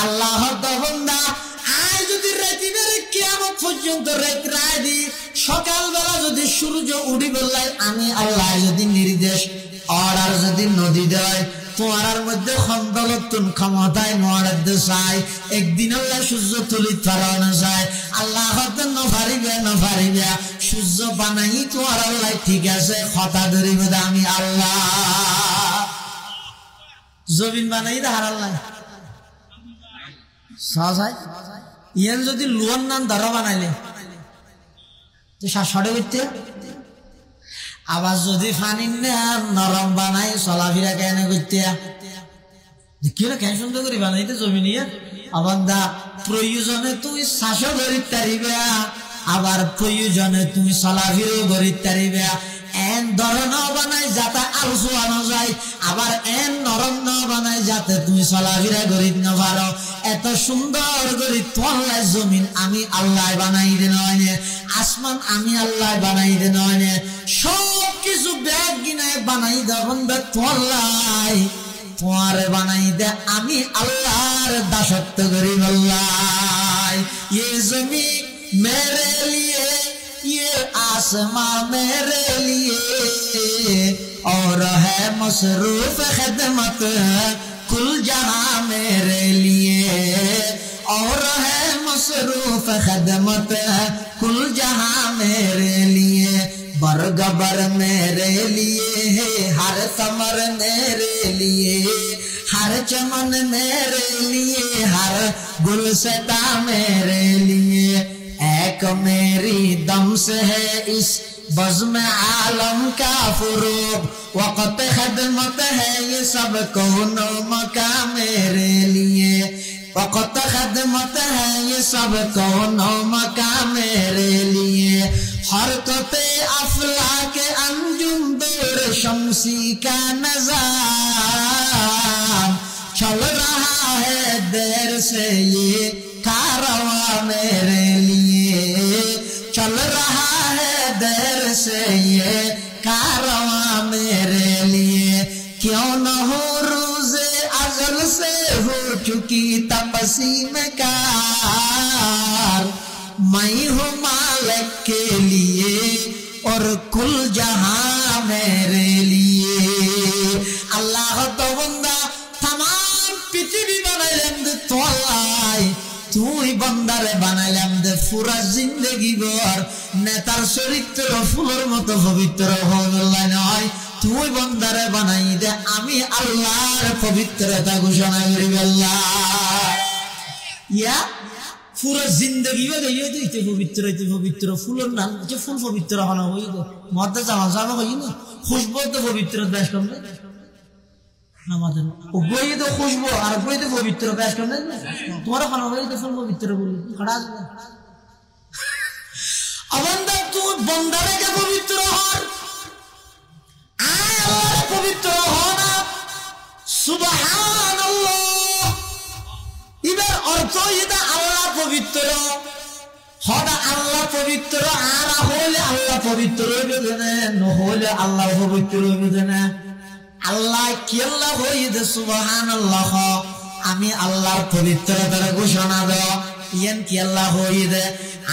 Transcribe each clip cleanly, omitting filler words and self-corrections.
আল্লাহ বান্দা আজ যদি রাতিবের কিয়ামত পর্যন্ত রাত দি সকালবেলা যদি সূর্য উঠি বললাই আমি আল্লাহ যদি নির্দেশ অর্ডার যদি নদী দেয় তোমার মধ্যে খন্দলতুন ক্ষমতায় নোয়ার চাই একদিন আল্লাহ সূর্য তুলিত পারানো যায় আল্লাহ হতে নফারিবে সূর্য বানাই তোমার আল্লাহ ঠিক আছে কথা ধরিব আমি আল্লাহ জমিন বানাই দেখার আল্লাহ সহজ ইয়ান যদি লোন নান ধরা বানাইলে তো সরে করতে আবার যদি ফানি নরম বানাই চলাফেরা কেন করতে কি কেন সুন্দর করে বানাইতে জমি নিয়ে আবার দা প্রয়োজনে তুমি শ্বাসও গরিব তারিবে আবার প্রয়োজনে তুমি চলাফেরাও গরিব তারিবে এন ধরন বানাই যাতে আলোচনা যায় আবার এন নরম ন বানাই যাতে তুমি চলাফেরা গরিব না পারো এত সুন্দর গরিব তোমার জমিন আমি আল্লাহ বানাই দে নয় আসমান আমি আল্লাহ বানাই দে নয় সব কিছু ব্যাগ গিনায় বানাই দেবেন তোমার বানাই দে আমি আল্লাহর দাসত্ব গরিব আল্লাহ ये जमी मेरे लिए ये आसमां मेरे लिए और है मसरूफ खिदमत कुल जहां मेरे लिए और है मसरूफ खिदमत कुल जहां मेरे लिए बरगबर मेरे लिए है हर समर मेरे लिए हर चमन मेरे लिए हर गुलशता मेरे लिए एक मेरी दम से है इस बज़्म आलम का फुरूब वक़्त खिदमत है ये सब कौनो मका मेरे लिए वक़्त खिदमत है ये सब कौनो मका मेरे लिए हरकते अफलाक अंजुम दूर शम्सी का नज़ाम चल रहा है देर से ये कारवां मेरे लिए चल रहा है देर से ये कारवां मेरे लिए क्यों न हो रोज़े अज़ल से हो चुकी तक़सीम कार मैं हूँ मालिक के लिए और कुल जहां मेरे लिए अल्लाह तो बंदा तमाम पृथ्वी बनाइलेन दे तोलाई তুই বান্দারে বানাইলাম দে পুরা জিন্দেগি ভর নেতার চরিত্র ফুলের মতো পবিত্র হওয়ার নয় তুই বান্দারে বানাই দে আমি আল্লাহর পবিত্রতা ঘোষণা করি আল্লাহ ইয়া পুরা জিন্দেগি বে গইয়ে দিতে পবিত্র ফুলের নাম যে ফুল পবিত্র হনা হই গো মধ্যে জামা জামা হই না খুশবু তো পবিত্র বেশ কম না নামাজের ওই তো খুশবু আর ওই তো পবিত্র বেশ কম না তোমার খানা হই তো ফুল পবিত্র বলি খড়া অবন্দা তুই বন্দারে কে পবিত্র হর আয় আল্লাহ পবিত্র হনা সুবহানাল্লাহ এবার অর্থ এটা আল্লাহ পবিত্র হদা আল্লাহ পবিত্র আর হলে আল্লাহ পবিত্র হইবে না নহলে আল্লাহ পবিত্র হইবে না আল্লাহ কি আল্লাহ হইবে সুবহানাল্লাহ আমি আল্লাহর পবিত্রতার ঘোষণা দাও ইয়ান কি আল্লাহ হইবে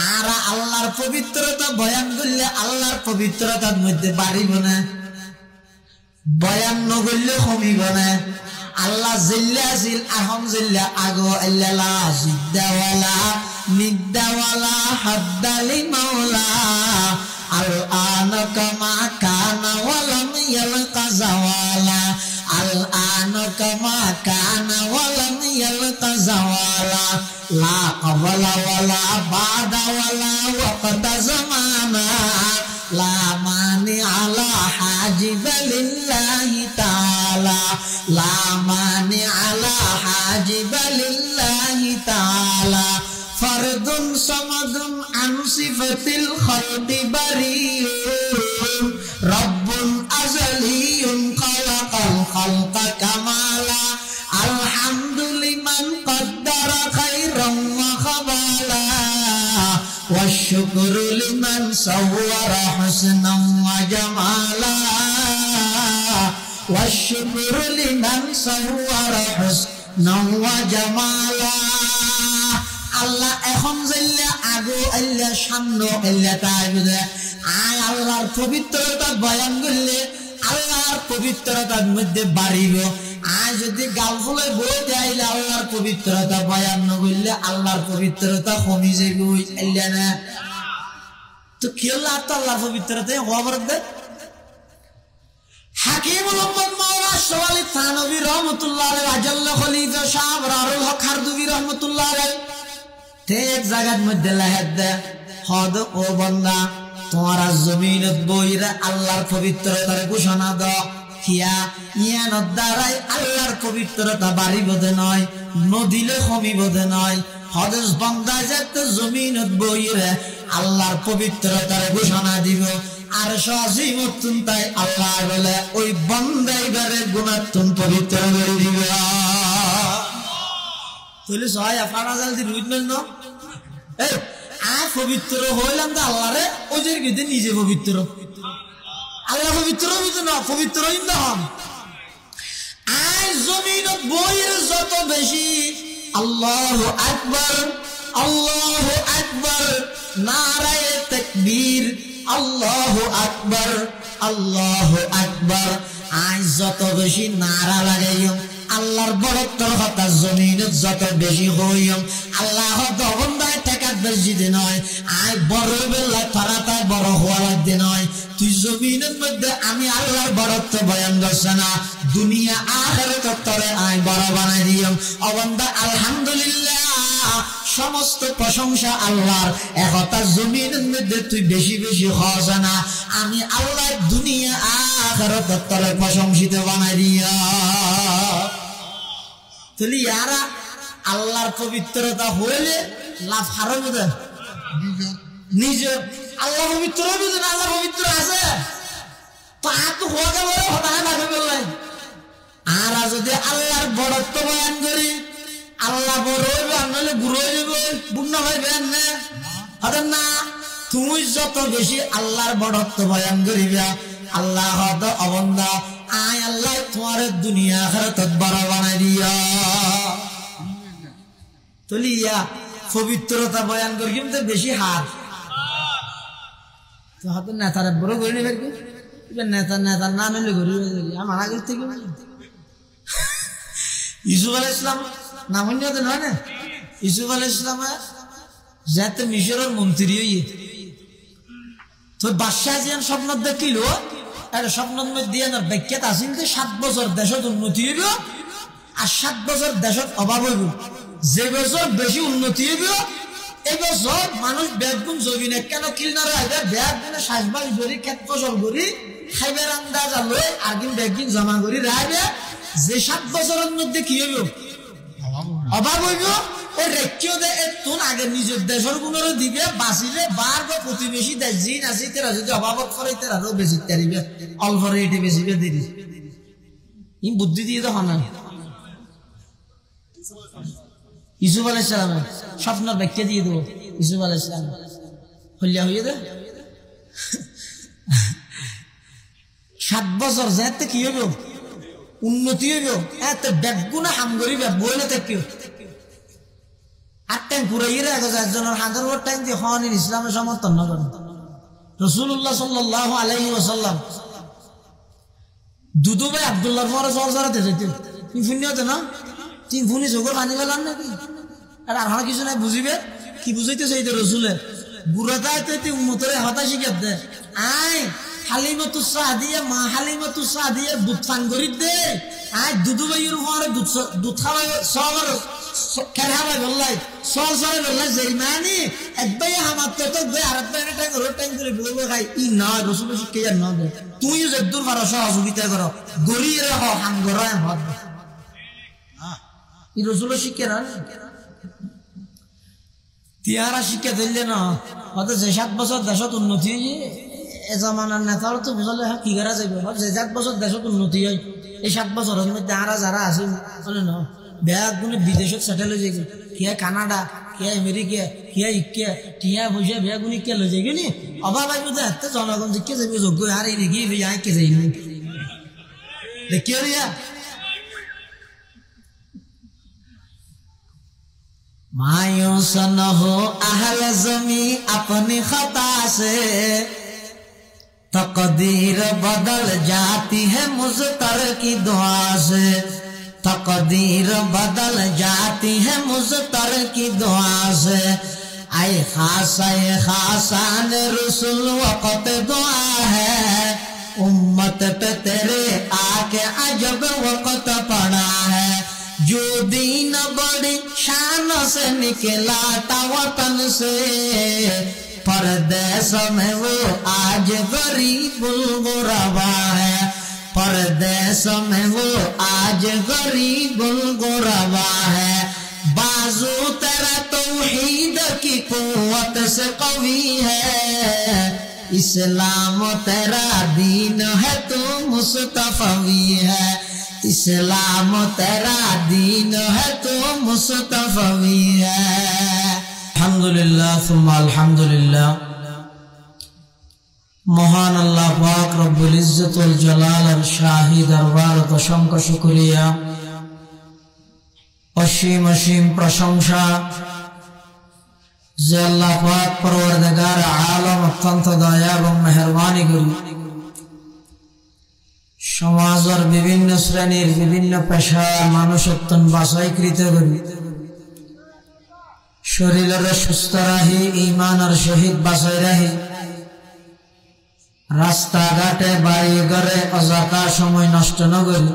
আর আল্লাহর পবিত্রতা বয়ান করলে আল্লাহর পবিত্রতার মধ্যে বাড়িব না বয়ান ন করলে কমিব না আল্লাহ জিল্লা জিল আহম জিল্লা আগো আল্লাহ জিদ্দাওয়ালা নিদ্দাওয়ালা হাদ্দালি মাওলা আল আন কামা কানা ওয়ালাম ইয়ালকা জাওয়ালা আল আন কামা কানা ওয়ালাম ইয়ালকা জাওয়ালা লা কওয়ালা ওয়ালা বাদা ওয়ালা ওয়াক্তা জামানা লা মানি আলা হাজিব লিল্লাহি তাআলা লা মানি আলা হাজিব লিল্লাহি তাআলা ফরদুন সামাদুন আন সিফাতিল খালকি বারিউন রব্বুন আযালিয়ুন খালাকাল খালকা কামালা আলহামদুলিমান কদ্দারা খায়রান ওয়া খাবালা والشكر لمن صور حسنا وجمالا والشكر لمن صور حسنا وجمالا আল্লাহ এখন যাইলে আগো আইলে সামনে আইলে তাই বুঝে আয় আল্লাহর পবিত্রতা বয়ান করলে আল্লাহর পবিত্রতার মধ্যে বাড়িব। আয় যদি গাল ফুলে বই দেয়াইলে আল্লাহর পবিত্রতা বয়ান না করলে আল্লাহর পবিত্রতা কমি যাইব আইলে না। তো কি আল্লাহ তো আল্লাহর পবিত্রতা খবর দে। হাকিম মোহাম্মদ মাওলানা শাহওয়ালি থানভী রহমাতুল্লাহ আলাইহি আজাল্লা খলিফা সাহেব রারুল হক খারদুবি রহমাতুল্লাহ আলাইহি তে এক জায়গার মধ্যে লাহাদ দে হদ ও বান্দা তোমার জমিনত বইরা আল্লাহর পবিত্রতার ঘোষণা দাও। কিয়া ইয়ানোর দ্বারাই আল্লাহর পবিত্রতা বাড়িব দে নয়, নদীলে কমিব দে নয়। হদস বান্দা যাতে জমিনত বইরা আল্লাহর পবিত্রতার ঘোষণা দিব আর সজীবতুন তাই আল্লাহ বলে ওই বান্দাই বারে গুণাতুন পবিত্র করে দিবে। তাহলে সহায় আপনারা জলদি রুইলেন না এই আর পবিত্র হইলাম তো আল্লাহরে ওদের ভিতরে নিজে পবিত্র। আল্লাহ পবিত্র বুঝে না, পবিত্র হন। আর জমিনত বইয়ের যত বেশি আল্লাহু আকবার আল্লাহু আকবার নারায়ে তাকবীর আল্লাহু আকবার আল্লাহু আকবার আজ যত বেশি নারা লাগাইম আল্লাহর বড়ত্বর কথা জমিনত যত বেশি হইম আল্লাহ দবন্দায় টাকার বেশি দিন নয় আয় বড় বেলায় ফারাতায় বড় হওয়া লাগতে নয়। তুই জমিনের মধ্যে আমি আল্লাহর বড়ত্ব বয়ান করছে না, দুনিয়া আখিরাত তরে আয় বড় বানাই দিম। অবন্দা আলহামদুলিল্লাহ সমস্ত প্রশংসা আল্লাহর। একথা জমিনের মধ্যে তুই বেশি বেশি হস না, আমি আল্লাহ দুনিয়া আখিরাত তরে প্রশংসিত বানাই দিয়া। তাহলে ইয়ারা আল্লাহর পবিত্রতা হইলে লাভ হারো বুঝে নিজে আল্লাহ পবিত্র বুঝে না, আল্লাহ পবিত্র আছে তা তো হওয়া গেল হঠাৎ আগে বললেন। আর যদি আল্লাহর বড়ত্ব বয়ান করি আল্লাহ বড় হইবে আনলে গুরু হইবে বুঝনা ভাইবেন না হতেন না। তুমি যত বেশি আল্লাহর বড়ত্ব বয়ান করিবা আল্লাহ হত অবন্দা আয় আল্লাহ তোমার দুনিয়া আখিরাত বড় বানাই দিয়া। তলিয়া পবিত্রতা বয়ান করি কিন্তু বেশি হাত তো হয়তো নেতারা বড় করে নেবে নেতা নেতার না নিলে গরিব মানা করতে কি ইউসুফ আলাইহিস সালাম নাম হইতে নয় না। ইউসুফ আলাইহিস সালামের যাতে মিশরের মন্ত্রী হইয়ে তো বাদশাহ যেন স্বপ্ন দেখিল আর স্বপ্নের মধ্যে আর ব্যাখ্যাত আসিল যে 7 বছর দেশত উন্নতি হইব আর 7 বছর দেশত অভাব হইব। যে বছর বেশি উন্নতি হইব এই বছর মানুষ বেগুন জমিনে কেন কিলনারে আইবে বেগুনে শ্বাসবাস করি ক্ষেত ফসল করি খাইবার আন্দাজ লই আগিন বেগুন জমা করি রাইবে। যে 7 বছরের মধ্যে কি হইব অভাব হইব ওই রেখিও দে তুন আগে নিজের দেশের গুণরে দিবে বাঁচিলে বার বা প্রতিবেশী দেশ জিন আছে তারা যদি অভাবত করে তারাও বেশি তারিবে অল্প রেটে বেশিবে দিবি ই বুদ্ধি দিয়ে তো না। ইউসুফ আলাইহিস সালামের স্বপ্নের ব্যাখ্যা দিয়ে দেবো। ইউসুফ আলাইহিস সালাম হইয়া হইয়া দে 7 বছর যাতে কি হইব উন্নতি হইব এত বেগুনা হাম করিবে বইলে থাকিও আর ট্যাঙ্ক পুরাইয়ে রাখো একজনের হাজার ওর ট্যাঙ্ক দিয়ে হন ইসলামের সমর্থন না করেন। রাসূলুল্লাহ সাল্লাল্লাহু আলাইহি ওয়াসাল্লাম দুদু ভাই আব্দুল্লাহর পরে সরসরাতে যেতে তুমি শুনি হতো না তিন ফুনি চোখে পানি পেলাম নাকি আর আমার কিছু নাই বুঝিবে কি বুঝাইতেছে এই রসুলের বুড়াতায় তো উম্মতরে হতা শিখাত দে আয় হালিমাতুস সাদিয়া মা হালিমাতুস সাদিয়া দুধ পান করি দে আয় দুদু ভাইয়ের পরে দুধ খাওয়াই সবার খেলা বললাই সর সরে বললাই জেলমানি একবাই আমার তো দুই আর ট্যাঙ্ক রোড ট্যাঙ্ক করে বলবো খাই ই না রসুলের শিক্ষা আর না দে তুই যদ্দূর পারো সহযোগিতা করো গড়িয়ে রাখো হাম করো হাত ই রসুলের শিক্ষা না তিহারা শিক্ষা দিলে না হয়তো যে 7 বছর দেশত উন্নতি হয়ে এ জমানার নেতারও তো বুঝলে কি করা যাবে যে 7 বছর দেশত উন্নতি হয় এই 7 বছরের মধ্যে আরা যারা আছে বলে না ব্যাগ গুনে বিদেশত সেটেল হয়ে যাবে কিয়া কানাডা কিয়া আমেরিকা কিয়া ইকে টিয়া বসে ব্যাগ গুনি কে লয়ে যাবে নি অভাব আইব দে এত জনগণ জিকে যাবে যোগ্য আর এই রেগি যাই কে যাইনি দেখিও রিয়া मायूस न हो अहल ज़मी अपनी खता से, तकदीर बदल जाती है मुज़तर की दुआ से, तकदीर बदल जाती है मुज़तर की दुआ से। आए खासान रसूल वक़्त दुआ है, उम्मत पे तेरे आके अजब वक़्त पड़ा है। जो दीन बड़ी शान से निकला था वतन से, परदेस में वो आज गरीबुल गुरबा है, परदेस में वो आज गरीबुल गुरबा है। बाजू तेरा तौहीद की कुव्वत से कवी है, इस्लाम तेरा दीन है तो मुस्तफवी है, इस्लाम तेरा दीन है तो मुस्तफवी है। अल्हम्दुलिल्लाह सुम्मा अल्हम्दुलिल्लाह। महान अल्लाह पाक रब्बुल इज्जत वल जलाल और शाही दरबार असंख्य शुक्रिया, असीम असीम प्रशंसा जे अल्लाह पाक परवरदिगार आलम अत्यंत दया और मेहरबानी करी समाजर विभिन्न श्रेणीर विभिन्न पेशार मानुषत्वन बाछाईकृत करी शरीर सुस्थ रही ईमान और शहीद बाछाई रही रास्ता घाटे बाड़ी घरे अजाका समय नष्ट न करी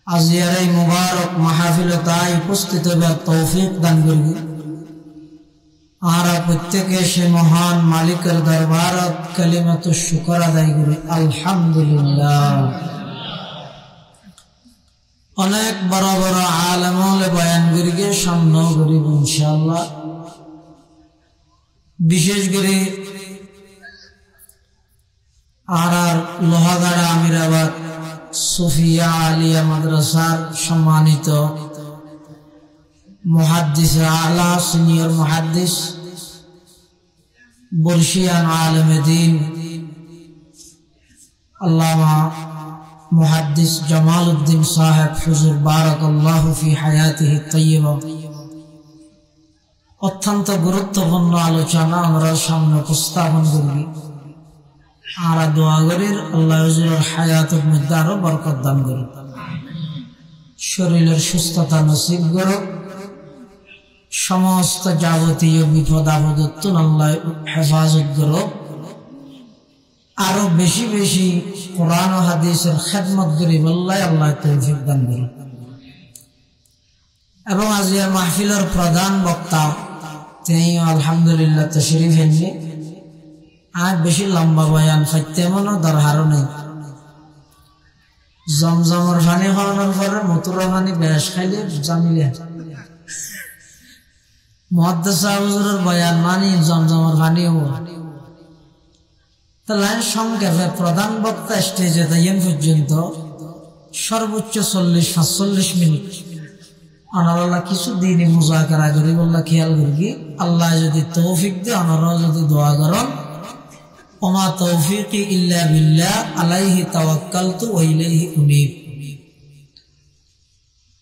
आजियार এই मुबारक महफिल ताई उपस्थित হবার तौफीक दान करी। आरा प्रत्येके से महान मालिकर दरबारत कलिमातुश शुक्र आदाय करी अल्हम्दुलिल्लाह। अनेक बड़ा बड़ा आलमों बयान करके सामने गरीब इंशाअल्लाह। विशेष करे आरार लोहागाड़ा आमिराबाद सुफिया आलिया मद्रसार सम्मानित मुहद्दिस आला सीनियर मुहद्दिस बुर्शियान आलम दीन अल्लामा मुहद्दिस जमालुद्दीन साहब हुजूर बारकल्लाहु फी हयातिहि तय्यबा अत्यंत गुरुत्वपूर्ण आलोचना आमरा सामने उपस्थापन करी। आरा दुआ करी अल्लाह हुजूरेर हयातेर मध्य आरो बरकत दान करी, शरीरेर सुस्थता नसीब करो, समस्त जागतीय विपद आपद अल्लाह हेफाजत करो, आरो बेशी बेशी कुरान और हादिसेर खिदमत करी अल्लाह अल्लाह तौफीक दान करो। एवं आजियार महफिलेर प्रधान वक्ता तिनि आलহামদুলিল্লাহ तशरीफ एननि। आज बेशी लम्बा बयान करते मनो दरकारो नहीं। जमजमर पानी खाওয়ানোর পরে মতুরা পানি বেশ খাইলে জামিলে मुहद्दिस साहब हुजूरेर बयान मानी जमजमर पानी हो তাহলে সংক্ষেপে প্রধান বক্তা স্টেজে দাঁড়িয়ে পর্যন্ত সর্বোচ্চ 40-45 মিনিট আনারা কিছু দিনই মুযাকারা করি বললা খেয়াল করি আল্লাহ যদি তৌফিক দেয় আনারা যদি দোয়া করেন ওমা তৌফিকি ইল্লা বিল্লাহ আলাইহি তাওয়াক্কালতু ওয়া ইলাইহি উনীব।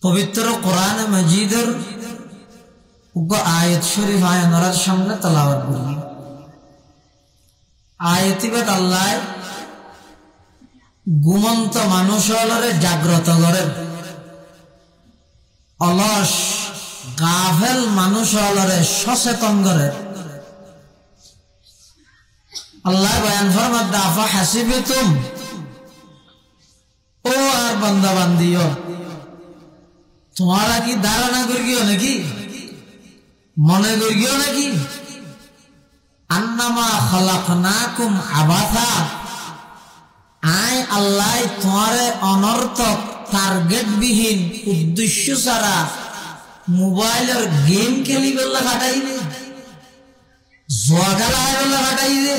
পবিত্র কোরআন মাজিদের आयत शरीफ आयनार सामने तलावत करी। आयतिबाद अल्लाह घुमंत मानुषरे जाग्रत करें, अलस गाफेल मानुषरे सचेतन करें। अल्लाह बयान फरमाते आफा हासिबतुम ओ आर बंदा बांदियो तुम्हारा की धारणा करियो नाकि मने करियो नाकि अन्नमा खलकनाकुम आबाथा आय अल्लाह तुम्हारे अनर्थक टार्गेट विहीन उद्देश्य सारा मोबाइल और गेम खेली बेला काटाई दे, जुआ खेला बेला काटाई दे,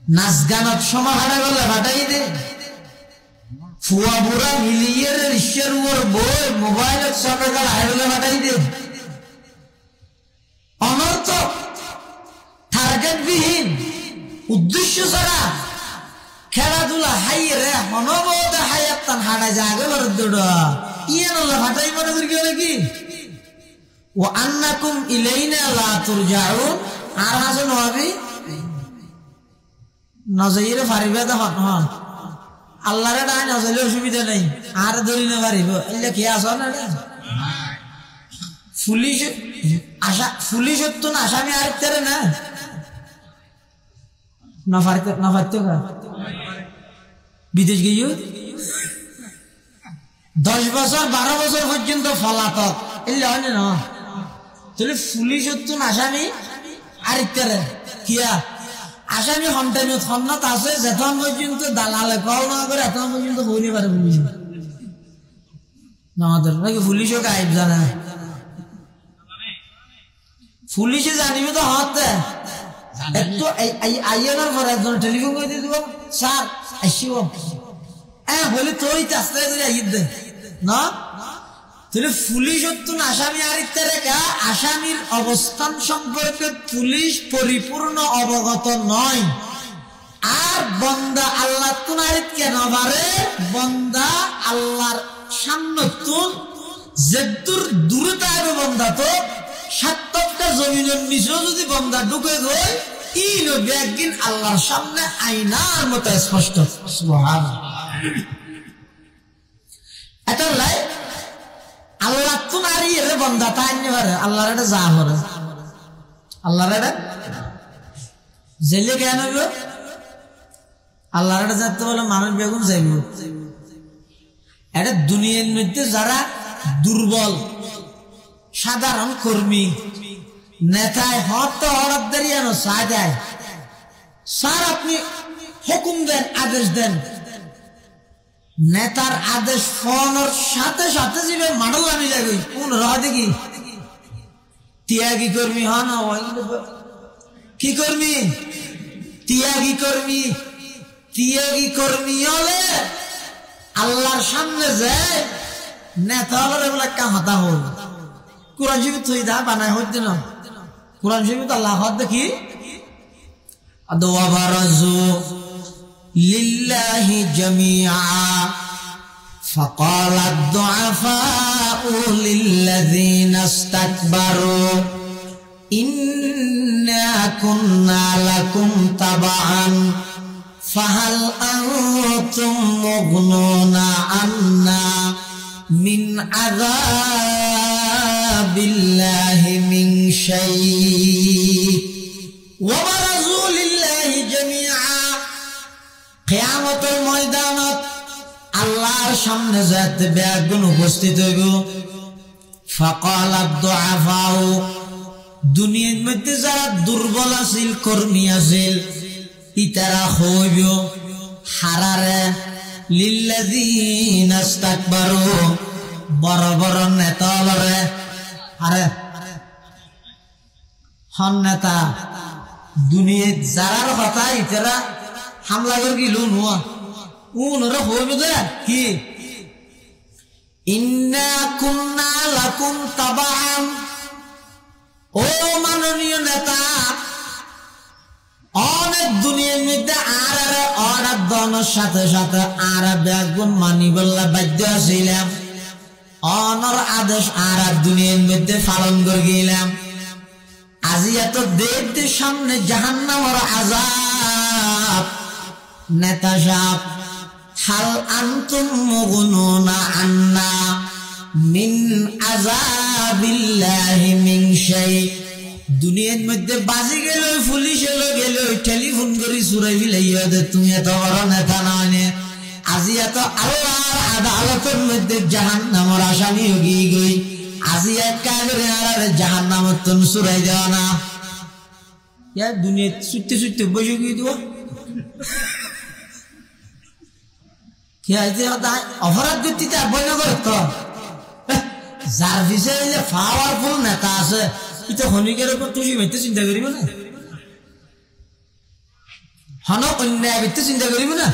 नाच गानत समय हारा बेला काटाई दे, फुआ बुरा मिलिए ईश्वर और बोय मोबाइल समय काटा बेला काटाई दे। अनर्थक टार्गेट विहीन उद्देश्य सारा खेलाधुला हाई रे मनोबोध हायात हाड़ा जागे बरदुड़ा ये नल्ला फाटाई मने करियो नाकि ওয়া আন্নাকুম ইলাইনা লা তুরজাউন আর হাসন হবি নজরে ফারিবা তো হন আল্লাহর ডাই নজরে অসুবিধা নাই আর ধরি না পারিব এলে কি আসন না পুলিশ তো না আসামি আরেকটারে না না বিদেশ গিয়ে 10 বছর 12 বছর পর্যন্ত ফলাতক এলে হয় না তাহলে পুলিশ তো না আসামি আরেকটারে কিয়া আসামি হমটাইমে থন্নত আছে যেতন পর্যন্ত দালালে কল না করে এতক্ষণ পর্যন্ত হইনি পারে পুলিশ আমাদের নাকি পুলিশও গাইব জানে পুলিশে জানিবে তো হতে একটু আইয়ানোর পরে একজন টেলিফোন করে দিয়ে দিব স্যার আসিব বলে তোই আস্তে করে আইয়ে দে না তাহলে পুলিশ হতো না আসামি আরেকটা রেখা আসামির অবস্থান সম্পর্কে পুলিশ পরিপূর্ণ অবগত নয় আর বন্দা আল্লাহ তুন আরেক কেন পারে বন্দা আল্লাহর সামনে তুন যেদূর দূরে থাকবে বন্দা তো ৭টা জমিনের নিচেও যদি বন্দা ঢুকে যায় এই নবী একদিন আল্লাহর সামনে আয়নার মতো স্পষ্ট সুবহানাল্লাহ এটা লাই আল্লাহ তো নারী এর বন্দা তাই আনতে পারে আল্লাহর এটা যা করে আল্লাহর এটা জেলে কেন হইব আল্লাহর এটা যাতে বলে মানুষ বেগুন যাইব এটা দুনিয়ার মধ্যে যারা দুর্বল সাধারণ কর্মী নেতায় হত হঠাৎ দাঁড়িয়ে চা দেয় স্যার আপনি হুকুম দেন আদেশ দেন নেতার আদেশ ফোনের সাথে সাথে যাবে মাডল আমি যাবে কোন রাহ দেখি ত্যাগী কর্মী হন কি কর্মী ত্যাগী কর্মী ত্যাগী কর্মী হলে আল্লাহর সামনে যায় নেতা হলে বলে কামাতা হল কোরআন শরীফ তুই দা বানায় হচ্ছে না কোরআন শরীফ তো আল্লাহ দেখি আদওয়াবারাজু লিল্লাহি জামিআ فقال الضعفاء للذين استكبروا إنا كنا لكم تبعا فهل أنتم مغنون عنا من عذاب الله من شيء وبرزوا لله جميعا قيامة الميدان আল্লাহর সামনে যাতে বেগুন উপস্থিত হইব ফাকাল আদ-দুআফাউ দুনিয়ার মধ্যে যারা দুর্বল আছিল কর্মী আছিল ইতারা হইব হারারে লিল্লাযিনা ইসতাকবারু বড় বড় নেতালরে আরে হন নেতা দুনিয়ার যারার কথা ইতারা হামলা করে গিল নুয়া উনরা হইবে দে কি ইন্না কুন্না লাকুম তাবাআন ও মাননীয় নেতা অনেক দুনিয়ার মধ্যে আর দনের সাথে সাথে আর বেগুন মানিবল্লা বাধ্য ছিলাম অনর আদেশ আর দুনিয়ার মধ্যে পালন করে গেলাম আজি এত দেখতে সামনে জাহান্নামের আযাব নেতা সাহেব হাল আনতুম মুগনুনা আন্না মিন আযাবিল্লাহি মিন শাই দুনিয়ার মধ্যে বাজি গেল পুলিশ এলো গেল টেলিফোন করে চুরাই ফেলাইয়া দে তুমি এত বড় নেতা নয় আজি এত আল্লাহর আদালতের মধ্যে জাহান্নামের আসামি হয়ে গই আজি এক কাগরে আর জাহান্নামের তুন চুরাই দেওয়া না ইয়া দুনিয়া ছুটতে ছুটতে বসে গিয়ে দিব কি আছে অপরাধ ভিত্তিতে বৈধ করে তো যার বিষয়ে পাওয়ারফুল নেতা আছে এটা হনিকের উপর তুই মেতে চিন্তা করিব না হন অন্যায় ভিত্তি চিন্তা করিব না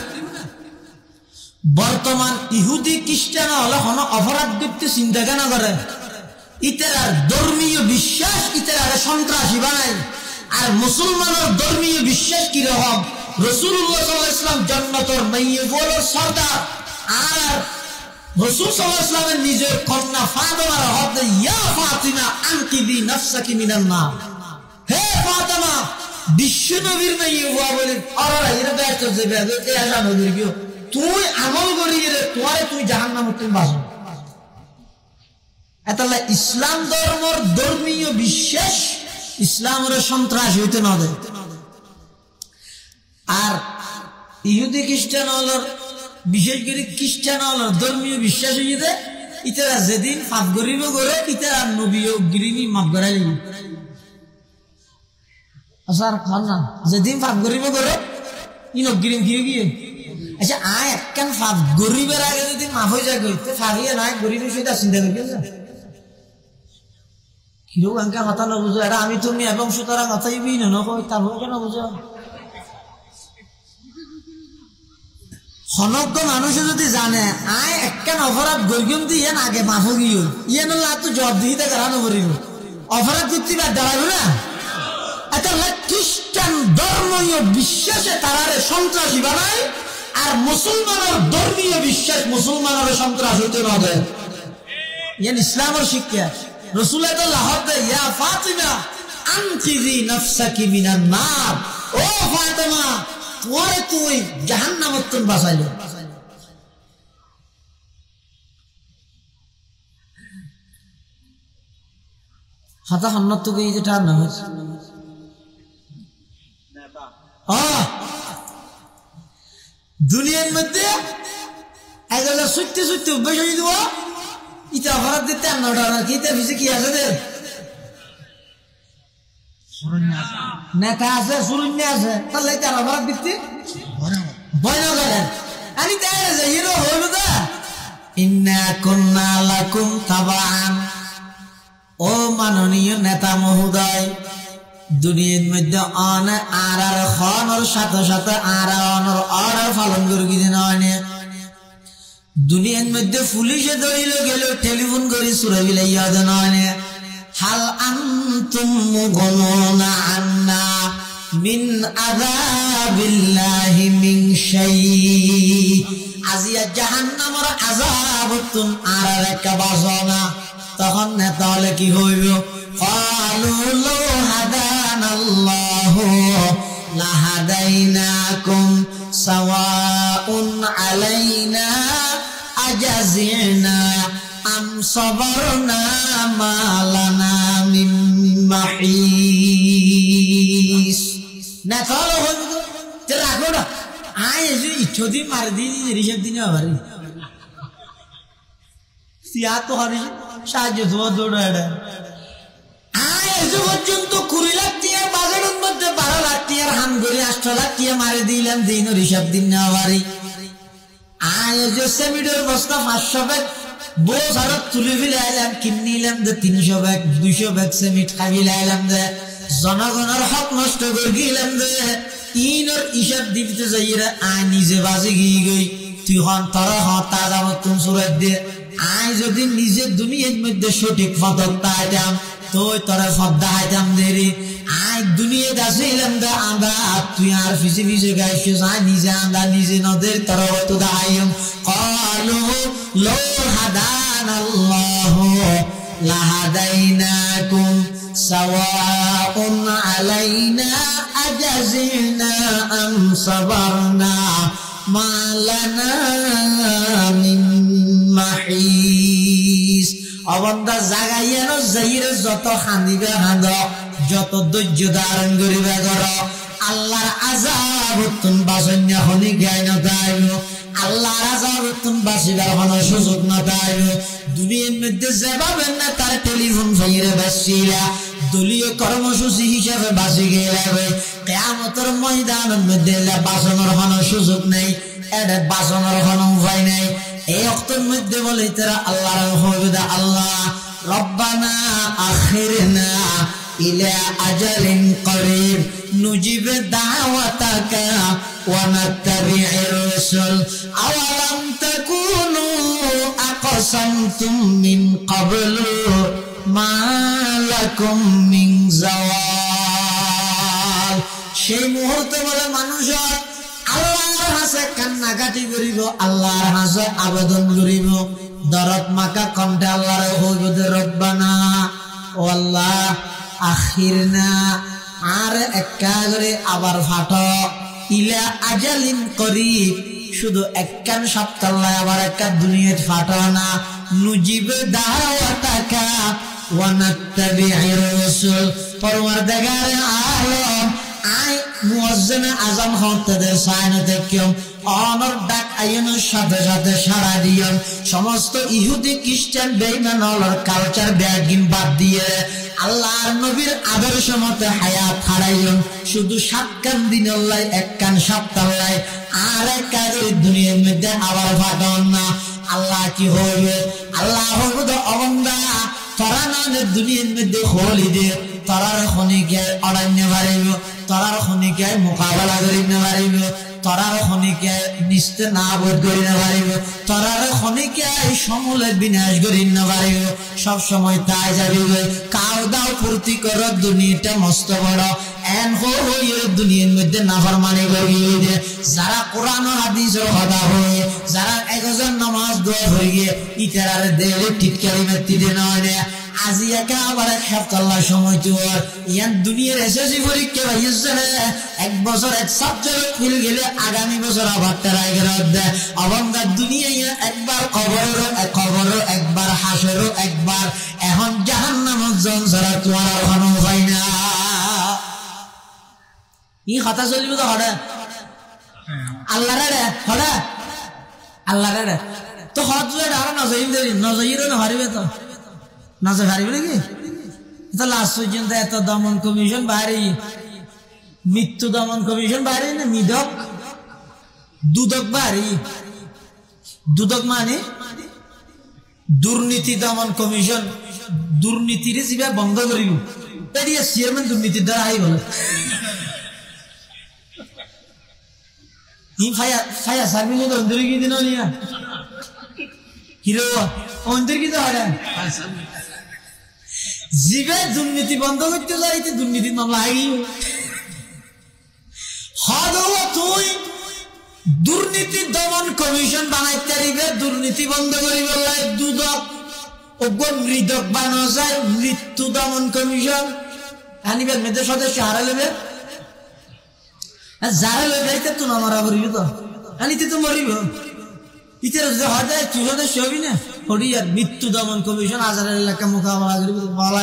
বর্তমান ইহুদি খ্রিস্টান হলে হন অপরাধ ভিত্তি চিন্তা কেন করে ইতার ধর্মীয় বিশ্বাস ইতার সন্ত্রাসী বানায় আর মুসলমানের ধর্মীয় বিশ্বাস কিরকম রাসূলুল্লাহ সাল্লাল্লাহু আলাইহি ওয়াসাল্লাম জান্নাতের মাইয়্যিবুল সরদার আর রাসূল সাল্লাল্লাহু আলাইহি ওয়াসাল্লামের নিজের কন্যা ফাতেমার হাতে ইয়া ফাতিমা ফাতিমা আনকিদি নাফসাকি মিনান নার, হে ফাতেমা বিশ্ব নবীর মেয়ে হওয়া বলে আরে এর ব্যস্ত যে বেদে আসা নবীর কি তুই আমল করি রে তোরে তুই জাহান্নামে তুমি বাঁচো। এতলা ইসলাম ধর্মর ধর্মীয় বিশ্বাস ইসলামের সন্ত্রাস হইতে না দেয়। আর ইহুদি খ্রিস্টান হলর বিশেষ করে খ্রিস্টান হলর ধর্মীয় বিশ্বাস হইতে ইতারা যেদিন পাপ করিব করে ইতারা নবী ও গিরিনি মাফ করাই লিবি। আচ্ছা খান না যেদিন পাপ করিব করে ই নগিরিম কি গিয়ে আচ্ছা আয় একখান পাপ গরিবের আগে যদি মাফ হয়ে যায় গইতে ফারিয়ে নাই গরিবের সেটা চিন্তা করি না হিরো গানকে কথা না বুঝো এটা আমি তুমি এবং সুতরাং কথাই বি না কই তারপর কেন বুঝো হনজ্ঞ মানুষে যদি জানে আয় একখান অপরাধ গরিম দিয়ে আগে মাফ গিয়ে ইয়ে নলা তো জব দিতে কারানো করিব অপরাধ করতে বাদ দাঁড়াবো না। এটা খ্রিস্টান ধর্মীয় বিশ্বাসে তারারে সন্ত্রাসী বানায় আর মুসলমানের ধর্মীয় বিশ্বাস মুসলমানের সন্ত্রাস হইতে না দেয়। ইয়ান ইসলামের শিক্ষা রাসূলুল্লাহ লাহতে ইয়া ফাতিমা আনকিজি নাফসাকি মিনান নার, ও ফাতিমা তোরে তুই জাহান্নামে তুমি বাঁচাইলো। হাতা হান্নাত তো এই যেটা না হচ্ছে দুনিয়ার মধ্যে একজনে সত্যি সত্যি অভ্যাস হয়ে দিব ইটা অপরাধ দিতে আর কি বেশি কি আছে নেতা আছে সুরুন্যা আছে তাহলে তার অপরাধ দিতে ভয় না করেন। আমি তাই হিরো হইল দা ইন্না কুন্না লাকুম তাবান, ও মাননীয় নেতা মহোদয় দুনিয়ার মধ্যে অনেক আর খনর সাথে সাথে আর অর্ডার পালন করে কিছু নয়। দুনিয়ার মধ্যে পুলিশে ধরিল গেল টেলিফোন করে সুরে বিলাইয়া নয়। হাল আনতুম মুগনুনা আন্না মিন আযাবিল্লাহি মিন শাই, আজিয়া জাহান্নামের আযাব তুম আর একটা বাসনা। তখন নেতা হলে কি হইব? ক্বালু লাউ হাদানাল্লাহু লাহাদাইনাকুম সাওয়াউন আলাইনা আজাজিনা আম সাবারনা মা লানা মিন মাহিস। নেতা হলে হইব তো রাখো না আয় এসে ইচ্ছদি মার দিয়ে রিসেপ দিনে আবারই সিয়া তো হারি সাহায্য তোমার দৌড়া এটা আয় এসে পর্যন্ত 20 লাখ টিয়ার বাজারের মধ্যে 12 লাখ টিয়ার হান করে 8 লাখ টিয়া মারে দিলাম দিন রিসেপ দিন না আবারই আয় এসে সেমিডের বস্তা 500 ব্যাগ বস আর তুলে ফেলাইলাম কিনিলাম যে 300 ব্যাগ 200 ব্যাগ সেমিট খাইলাম যে জনগণের হক নষ্ট করে গেলাম যে ইনর হিসাব দিতে যাইরা আয় নিজে বাজে গিয়ে গই তুই হন তোর হতা যাব তুমি সুরত দে আয় যদি নিজে দুনিয়ার মধ্যে সঠিক পথক তাইতাম তো তোরা ফদ্দা হাইতাম দেরি আয় দুনিয়া দাসিলাম দা আন্দা তুই আর ফিসে ফিসে গাইছিস আয় নিজে আন্দা নিজে নদের তোর তো দাইম ক্বালু লাউ হাদানাল্লাহু লাহাদাইনাকুম সাওয়াউন আলাইনা আজাজিনা আম সাবারনা মা লানা মিন মাহিস। অবন্দা জাগাইয়ানো যাইরে যত খান্দিবে হাঁদ যত ধৈর্য ধারণ করিবে কর আল্লাহর আযাব তুন বাসন্য হনি জ্ঞান নতাইব আল্লাহর আযাব তুন বাসিবার কোন সুযোগ নতাইব। দুনিয়ার মধ্যে যেভাবে না তার টেলিফোন যাইরে বাসিলা দলীয় কর্মসূচি হিসাবে বাসি গেলে কিয়ামতের ময়দানের মধ্যে বাসনের কোন সুযোগ নেই, এটা বাসনের কোন উপায় নেই। এই অক্তের মধ্যে বলে তারা আল্লাহর হুদা আল্লাহ রব্বানা আখিরনা ইলা আজালিন করিব নুজিব দাওয়াতাকা ওয়া নাত্তাবি'ir রাসূল আওয়ালাম তাকুনু আকসামতুম মিন ক্বাবলু মা লাকুম মিন যাওয়াল। সেই মুহূর্তে বলে মানুষ আল্লাহর হাসে কান্নাকাটি করিব আল্লাহর হাসে আবেদন করিব দরদ মাকা কণ্ঠে আল্লাহর হইব দে রব্বানা ও আল্লাহ আখিরনা আর একটা করে আবার ফাটো ইলা আজালিন করিব শুধু একখান সপ্তাহ আবার একটা দুনিয়ার ফাটো না নুজিব দাওয়াতাকা ওয়া নাত্তাবি'ir রাসূল পরওয়ারদিগার আলম আই মুয়াজ্জিন আযম হতে সাইনতে কিম অনর ডাক আইনের সাথে সাথে সাড়া দিয়ন সমস্ত ইহুদি খ্রিস্টান বেঈমানর কালচার ব্যাগিন বাদ দিয়ে আল্লাহর নবীর আদর্শ মতে হায়াত হারাইয়ন শুধু 7 কান দিন আল্লাহ এক কান সপ্তাহ আর এক কাজের দুনিয়ার মধ্যে আবার ফাটন না আল্লাহ কি হইবে আল্লাহ হইবে অবন্দা তোরা না দুনিয়ার মধ্যে হলি দে তোরার খনিকে অরণ্য বাড়িব তোরার খনিকে মোকাবেলা করিব পারিব তোরার খনিকে নিস্তে না বোধ করি না পারিব তোরার খনিকে সমূলে বিনাশ করি না পারিব সব সময় তাই যাবি কাউ দাও ফুর্তি কর দুনিয়াটা মস্ত বড় এন হইয়ে দুনিয়ার মধ্যে নাফরমানি করি যারা কোরআন ও হাদিসের কথা হয়ে যারা একজন নামাজ দোয়া হয়ে ইতার দেলে টিটকারি মেতি দেন আজি একা আবার এক সপ্তাহ সময় তোর ইয়ান দুনিয়ার এসএসসি পরীক্ষা হইছে এক বছর এক সাবজেক্ট ফেল গেলে আগামী বছর আবার ট্রাই করে দেয় অবঙ্গা দুনিয়া একবার কবরও একবার হাসরও একবার এখন জাহান্নামত জন ছাড়া তোমার আর কোনো উপায় না ই কথা চলিব তো হঠাৎ আল্লাহ রে হঠাৎ আল্লাহ রে তো হঠাৎ আর নজর না হারিবে তো নজর হারিবে নাকি তো লাস্ট পর্যন্ত এত দমন কমিশন বাইরে মৃত্যু দমন কমিশন বাইরে না নিদক দুদক বাইরে দুদক মানে দুর্নীতি দমন কমিশন দুর্নীতির যেভাবে বন্ধ করিব এরিয়া চেয়ারম্যান দুর্নীতির দ্বারা আই বলে ফায়া সার্ভিস অন্তরে কি দিন হিরো অন্তর কি তো হয় জীবে দুর্নীতি বন্ধ করতে যাইতে দুর্নীতির মামলা আই তুই দুর্নীতি দমন কমিশন বানাইতে পারিবে দুর্নীতি বন্ধ করিব দুদক মৃদক বানানো যায় মৃত্যু দমন কমিশন আনিবেন মেয়েদের সদস্য হারা লেবে যারা লেবে তো না মারা করিব তো আনিতে তো মরিব ইতির হঠাৎ তুই সদস্য হবি না হরিয়ার মৃত্যু দমন কমিশন হাজার এলাকা মোকাবেলা করিব ভালো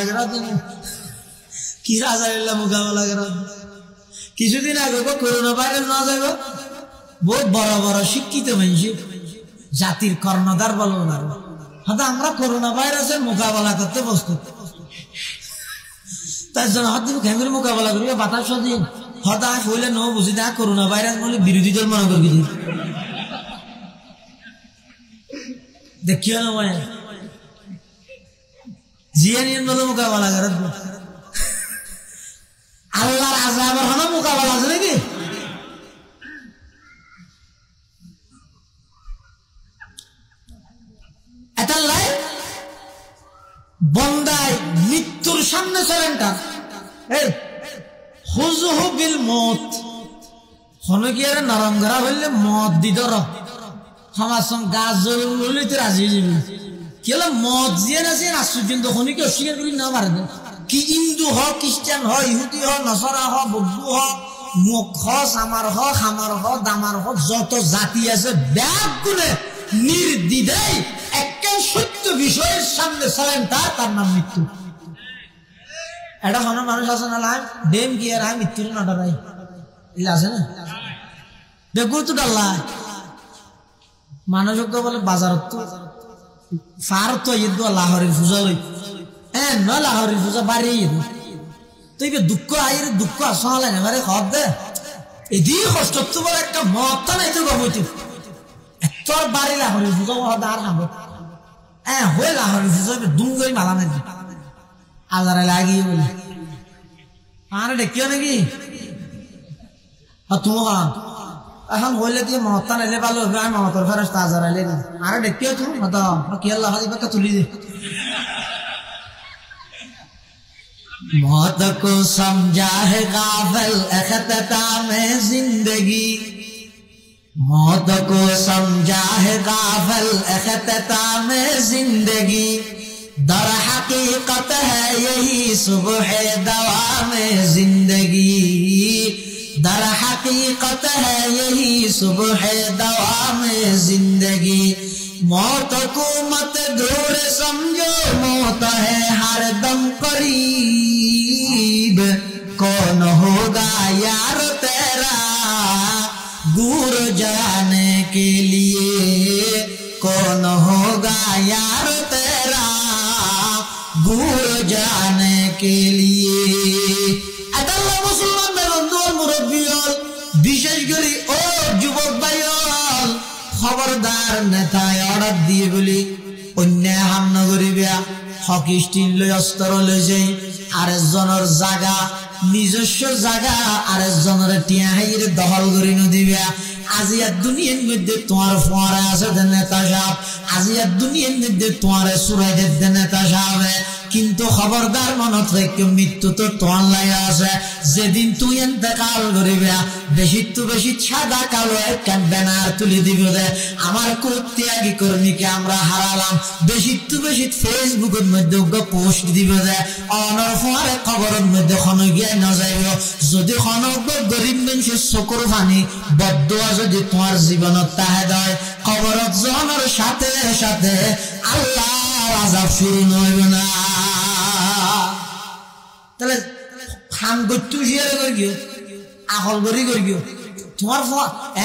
কি হাজার এলাকা মোকাবেলা করা কিছুদিন আগে করোনা ভাইরাস না যাইব বহুত বড় বড় শিক্ষিত মানুষ জাতির কর্ণধার বলবো না হয়তো আমরা করোনা ভাইরাসের মোকাবেলা করতে প্রস্তুত তার জন্য হয়তো ঘেমের মোকাবেলা করি বাতাস দিন হয়তো হইলে ন বুঝি না করোনা ভাইরাস বলে বিরোধী দল মনে করি দেখিও না মানে জিয়া নিয়ে বলে মোকাবেলা করে আল্লাহর আযাবের হলো মোকাবেলা আছে নাকি এটা লাই বন্দায় মৃত্যুর সামনে চলেনটা এই হুজুহু বিল মউত হনে কি আর নরম করা হইলে মদ দিদর আমার সঙ্গে গাছ জ্বললে তো রাজি যাবি কি হলো মদ দিয়ে আছে আশ্চর্য হনে কি অস্বীকার করি না পারে কি হিন্দু হ খ্রিস্টান হ ইহুদি হ নসরা হ বৌদ্ধ হ মুখ হ সামার হ খামার হ দামার হ যত জাতি আছে ব্যাগ গুলে নির্দ্বিধায় একটা সত্য বিষয়ের সামনে চলেন তার নাম মৃত্যু এটা কোনো মানুষ আছে না ডেম কি আর মৃত্যুর না ডরাই এগুলো আছে না দেখো তো ডাল্লা মানুষ বলে বাজারত তো ফার তো ঈদ লাহরের পূজা লই না লাহরের পূজা বাড়ি তুই দুঃখ আইরে দুঃখ আসলে না মানে খব দে এদি কষ্ট তো বলে একটা মত নাই তো গবইতে তোর বাড়ি লাহরের পূজা আর হামো হয়ে লাহরের পূজা দুঙ্গই মালা নাকি আজারে লাগিয়ে বলে আর দেখিও নাকি তোমার এখন হইলে কি মমতা নাইলে ভালো হবে আমি মমতার ফেরস্তা আজার আইলে না আর দেখিও তুমি কি আল্লাহ হাদিবাকে তুলি দে मौत को समझा है गाफिल अख्ताम जिंदगी मौत को समझा है गाफिल अख्ताम जिंदगी दर हकीकत है यही सुबह दवाम जिंदगी, दर हकीकत है यही सुबह दवाम जिंदगी। मौत को मत दूर समझो, मौत है हर दम करीब। कौन होगा यार तेरा दूर जाने के लिए, कौन होगा यार तेरा दूर जाने के लिए। আল্লাহ মুসলমানদের বন্ধু মুরব্বী হল, বিশেষ করে ও যুবক ভাই হল, খবরদার নেতায় অর্ডার দিয়ে বলি অন্যায় হাম নগরিবা, হকি স্টিল লই অস্ত্র লই যাই আরেকজনের জায়গা, নিজস্ব জায়গা আরেকজনের টিয়া হাইরে দখল করে নদিবা। আজিয়ার দুনিয়ার মধ্যে তোমার ফোয়ারা আছে নেতা সাহেব, আজিয়ার দুনিয়ার মধ্যে তোমার সুরাইদের নেতা সাহেব, কিন্তু খবরদার মনত রেখে মৃত্যু তো তোমার লাগে আছে। যেদিন তুই ইন্তেকাল করিবা বেশি তো বেশি সাদা কালো একটা ব্যানার তুলে দিবে দে আমার ত্যাগী কর্মীকে আমরা হারালাম, বেশি তো বেশি ফেসবুকের মধ্যে পোস্ট দিবে দে অনর ফোয়ারে খবরের মধ্যে খনো গিয়ে না যাইব। যদি খনক গরিব মানুষের চকুর পানি বদুয়া যদি তোমার জীবনত তাহে দেয়, খবরত জনের সাথে সাথে আল্লাহর আযাব শুরু হইব না। তাহলে খান গত্যু শিয়ার করে গিয়ে আকল করি করে গিয়ে তোমার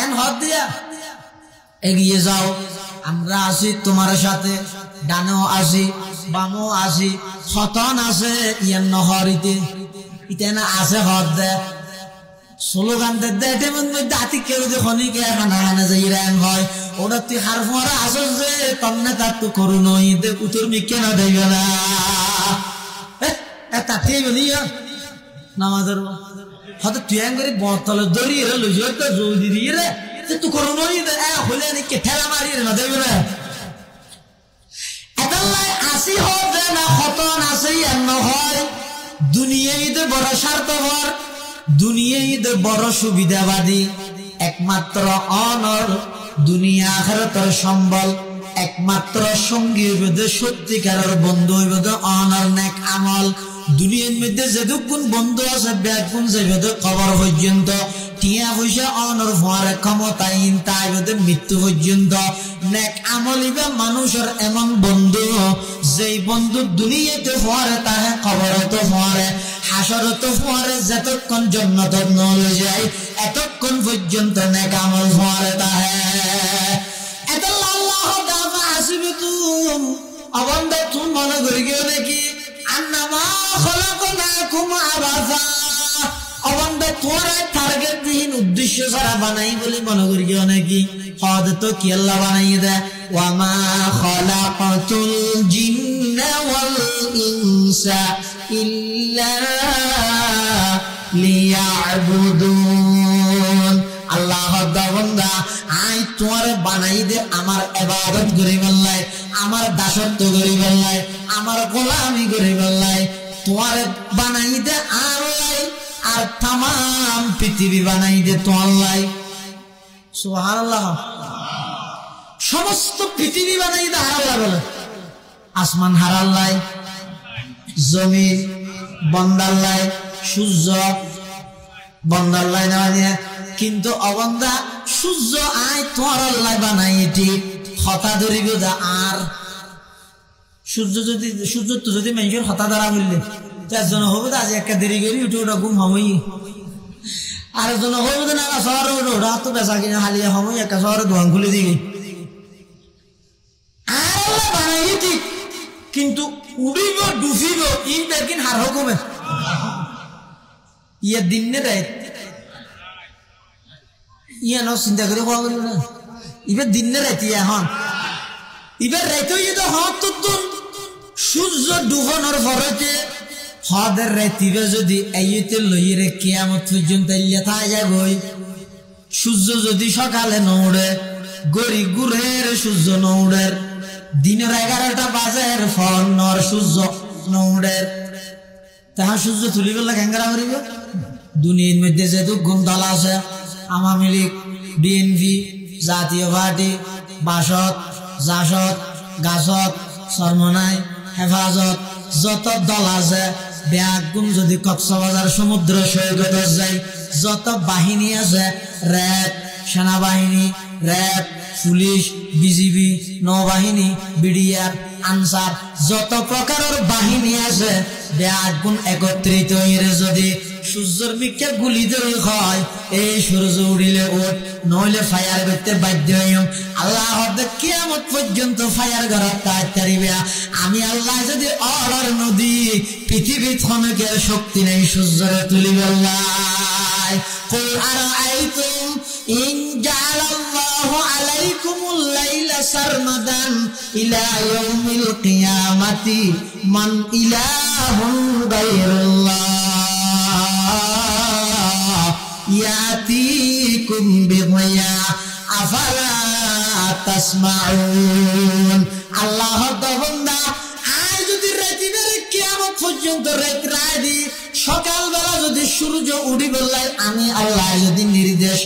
এন হাত দিয়া এগিয়ে যাও। আমরা আছি তোমার সাথে, ডানেও আছি বামও আছি, খতন আছে ইয়ার নহরিতে ইতেনা আছে হদ দে স্লোগান দে এটার মধ্যে হাতি কেউ যে খনিকে খানা খানা যাই র্যাং হয় ওটা তুই হার ফোয়ারা আসো যে তমনে তার তো করু নই দে উত্তর মিকে না দেবে না তাতে বলি নামাজের হয়তো তুই করে বতলে দড়িয়ে লইছ তো জলদি দিয়ে রে তুই করু নই দে হলে নাকি ঠেলা মারিয়ে না দেবে না। এটাই আসি হবে না খতন আছে এমন হয়, দুনিয়াতে বড় স্বার্থপর, দুনিয়াতে বড় সুবিধাবাদী, একমাত্র অনর দুনিয়া আখিরাতের সম্বল, একমাত্র সঙ্গী হইবে সত্যিকারের বন্ধু হইবে অনর নেক আমল। দুনিয়ার মধ্যে যেটুকুন বন্ধু আছে ব্যাগুন যাইবে কবর পর্যন্ত, টিয়া পয়সা অনর ফোয়ারে ক্ষমতাহীন তাইবে মৃত্যু পর্যন্ত। নেক আমল হইবে মানুষের এমন বন্ধু যেই বন্ধু দুনিয়াতে ফোয়ারে তাহে কবরত ফোয়ারে হাসরত ফোয়ারে, যতক্ষণ জান্নাত নলে যায় এতক্ষণ পর্যন্ত নেক আমল ফোয়ারে তাহে। এটা আল্লাহ দাফা আসিবে তুম অবন্ধ তুম মনে করি গিয়ে নাকি আন্নামা খলাকনাকুম আবাসা, অবন্ধ তোরা টার্গেট দিন উদ্দেশ্য ছাড়া বানাই বলে মনে করি গিয়ে নাকি হদ তো কি আল্লাহ বানাই দে ওয়ামা খলাকাতুল জিন্না ওয়াল ইনসা ইল্লা লিয়াবুদুন। আল্লাহ বান্দা আই তোমার বানাই দে আমার ইবাদত করি বললাই, আমার দাসত্ব করি বললাই, আমার গোলামি করি বললাই, তোমার বানাই দে আল্লাহ আর তাম পৃথিবী বানাই দে তো আল্লাহ। সুবহানাল্লাহ। সমস্ত পৃথিবী বানাই দে আল্লাহ বলে, আসমান হারাল্লাই, জমিন বন্দাল্লাই, সূর্য বন্দাল্লাই না, কিন্তু অবন্ধা সূর্য আয় তোমার আল্লাহ বানাই ঠিক হতা ধরিব দা। আর সূর্য যদি সূর্য তো যদি মানুষের হতা দ্বারা বললে একজন হবো তো আজ একটা দেরি করি উঠে ওটা ঘুম হমই, আর একজন হবো তো না শহরে ওটা ওটা তো বেচা কিনা হালিয়া হমই একটা শহরে দোকান খুলে দিবি। আল্লাহ বানাই ঠিক, কিন্তু উড়িব ডুবিব ই বেকিন হার হকমে ইয়ে দিন নে রাত ইয়ে ন চিন্তা করে কোয়া করিব না ইবে দিন নে রাত এখন ইবে রাত তো হত তো সূর্য ডুবানোর পরেতে হদের রাতিবে যদি এইতে লইরে কিয়ামত পর্যন্ত ইয়া থাকা যাবই। সূর্য যদি সকালে নৌড়ে গড়ি গুড়ের সূর্য নৌড়ের, দিনের 11টা বাজের ফল নর সূর্য নৌড়ের, তাহা সূর্য তুলি গেলে ক্যাঙ্গারা করিব। দুনিয়ার মধ্যে যেহেতু গুমদল আছে আওয়ামী লীগ, বিএনপি, জাতীয় পার্টি, বাসদ, জাসদ, গাছত, সরমনাই, হেফাজত যত দল আছে ব্যাগুন যদি কক্সবাজার সমুদ্র সৈকত যায় যত বাহিনী আছে র্যাব সেনাবাহিনী র্যাব পুলিশ বিজিবি নৌবাহিনী বিডিআর আনসার যত প্রকারের বাহিনী আছে ব্যাগুন একত্রিত হয়ে যদি সূর্যের মিকে গুলি দেওয়া হয় এই সূর্য উড়িলে ওঠ নইলে ফায়ার করতে বাধ্য হইম আল্লাহ হবে কিয়ামত পর্যন্ত ফায়ার করার তাড়াতাড়ি আমি আল্লাহ যদি অর্ডার নদী পৃথিবী থনকের শক্তি নেই সূর্যের তুলি আল্লাহ কুল আরাআইতুম ইন জাআলাল্লাহু আলাইকুমুল লাইলা সারমাদান ইলা ইয়াউমিল কিয়ামাতি মান ইলাহুন গায়রুল্লাহ ইয়াতিকুম বিদিয়া আফালা তাসমাউন আল্লাহ বান্দা আজ যদি রাতের কিয়ামত পর্যন্ত রাত দি সকালবেলা যদি সূর্য উঠি বললাই আমি আল্লাহ যদি নির্দেশ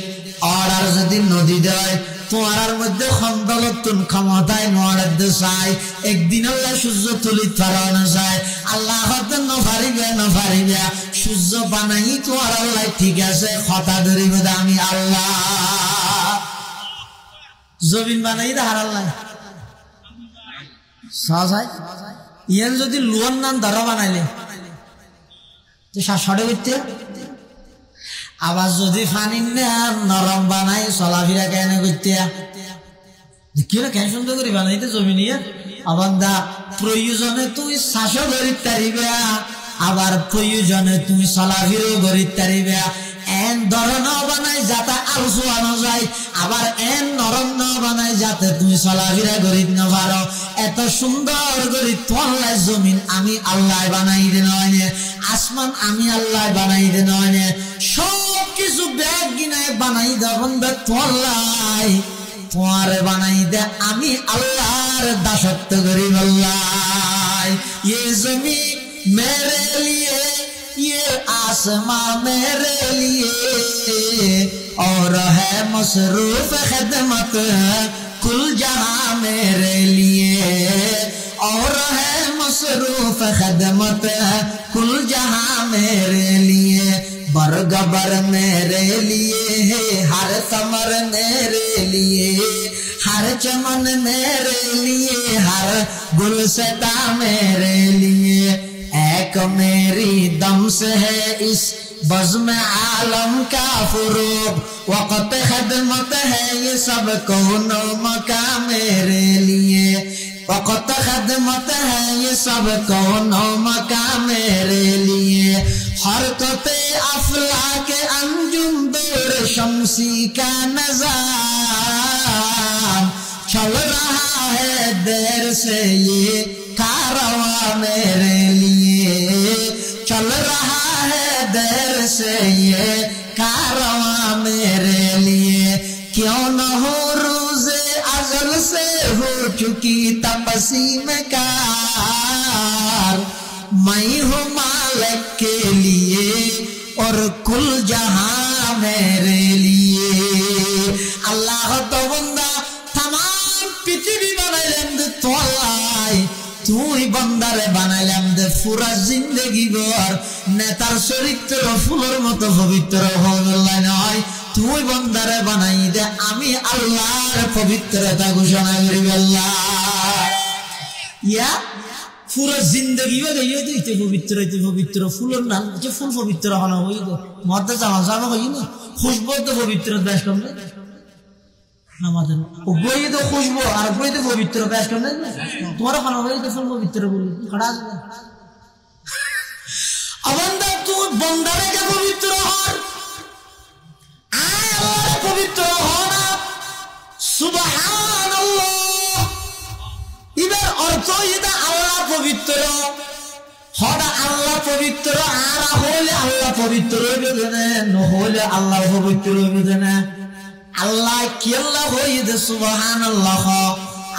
অর্ডার যদি নদী দেয় তোমার মধ্যে খন্দলতুন ক্ষমতায় নড়াদ চাই একদিন আল্লাহ সূর্য তুলি পারানো যায় আল্লাহ হতে নফারিবে সূর্য বানাই তোমার আল্লাহ ঠিক আছে কথা ধরিব আমি আল্লাহ জমিন বানাই দেখার আল্লাহ সহজ ইয়ান যদি লুয়ার নাম ধরা বানাইলে তো সরে করতে আবার যদি পানি নরম বানাই চলাফেরা কেন করতে কেন সুন্দর করে বানাইতে জমি নিয়ে আবার দা প্রয়োজনে তুমি শ্বাসও করিতে পারিবে আবার প্রয়োজনে তুমি চলাফেরাও করিতে পারিবে এন ধরন বানাই যাতে আলো শোয়ানো যায় আবার এন নরম বানাই যাতে তুমি চলাফেরা করিতে না পারো এত সুন্দর করে তোমার জমিন আমি আল্লাহ বানাই দে নয় আসমান আমি আল্লাহ বানাই দে নয় সব কিছু ব্যাগ গিনায় বানাই দেবেন তোমার বানাই দে আমি আল্লাহর দাসত্ব করি আল্লাহ ये जमीन मेरे लिए ये आसमां मेरे लिए और है मसरूफ खिदमत कुल जहां मेरे लिए और है मसरूफ खिदमत कुल जहां मेरे लिए बरगबर मेरे लिए है हर समर मेरे लिए हर चमन मेरे लिए हर गुलशता मेरे लिए एक मेरी दम से है इस बज़्म आलम का फुरूब वक़्त खिदमत है ये सब कौनो मका मेरे लिए वक़्त खिदमत है ये सब कौनो मका मेरे लिए हरकते अफलाक अंजुम दूर शम्सी का नज़ाम चल रहा है देर से ये कारवां मेरे लिए चल रहा है देर से ये कारवां मेरे लिए क्यों न हो रोज़े अज़ल से हो चुकी तपसीम कार मैं हूँ मालिक के लिए और कुल जहां मेरे लिए अल्लाह तो बंदा तमाम पृथ्वी बनाइलेन दे तोलाई তুই বান্দারে বানাইলাম দে পুরা জিন্দেগি ভর নেতার চরিত্র ফুলের মতো পবিত্র হওয়া নয় তুই বান্দারে বানাই দে আমি আল্লাহর পবিত্রতা ঘোষণা করি আল্লাহ ইয়া পুরা জিন্দেগি হইতে পবিত্র ফুলের নাম যে ফুল পবিত্র হওয়া হইব মধ্যে জামা জামা হই না খুশবু তো পবিত্র বেশ কম আমাদের বই তো খুশবু আর বই তো পবিত্র বেশ কম তোমার খানা হয়ে তো ফুল পবিত্র বলি খড়া আবান্দা তুই বন্দারে কে পবিত্র হন আয় আল্লাহ পবিত্র হন সুবহানাল্লাহ এবার অর্থ এটা আল্লাহ পবিত্র হদা আল্লাহ পবিত্র আর হলে আল্লাহ পবিত্র হইবে না নহলে আল্লাহ পবিত্র হইবে না আল্লাহ কি আল্লাহ হইদে সুবহানাল্লাহ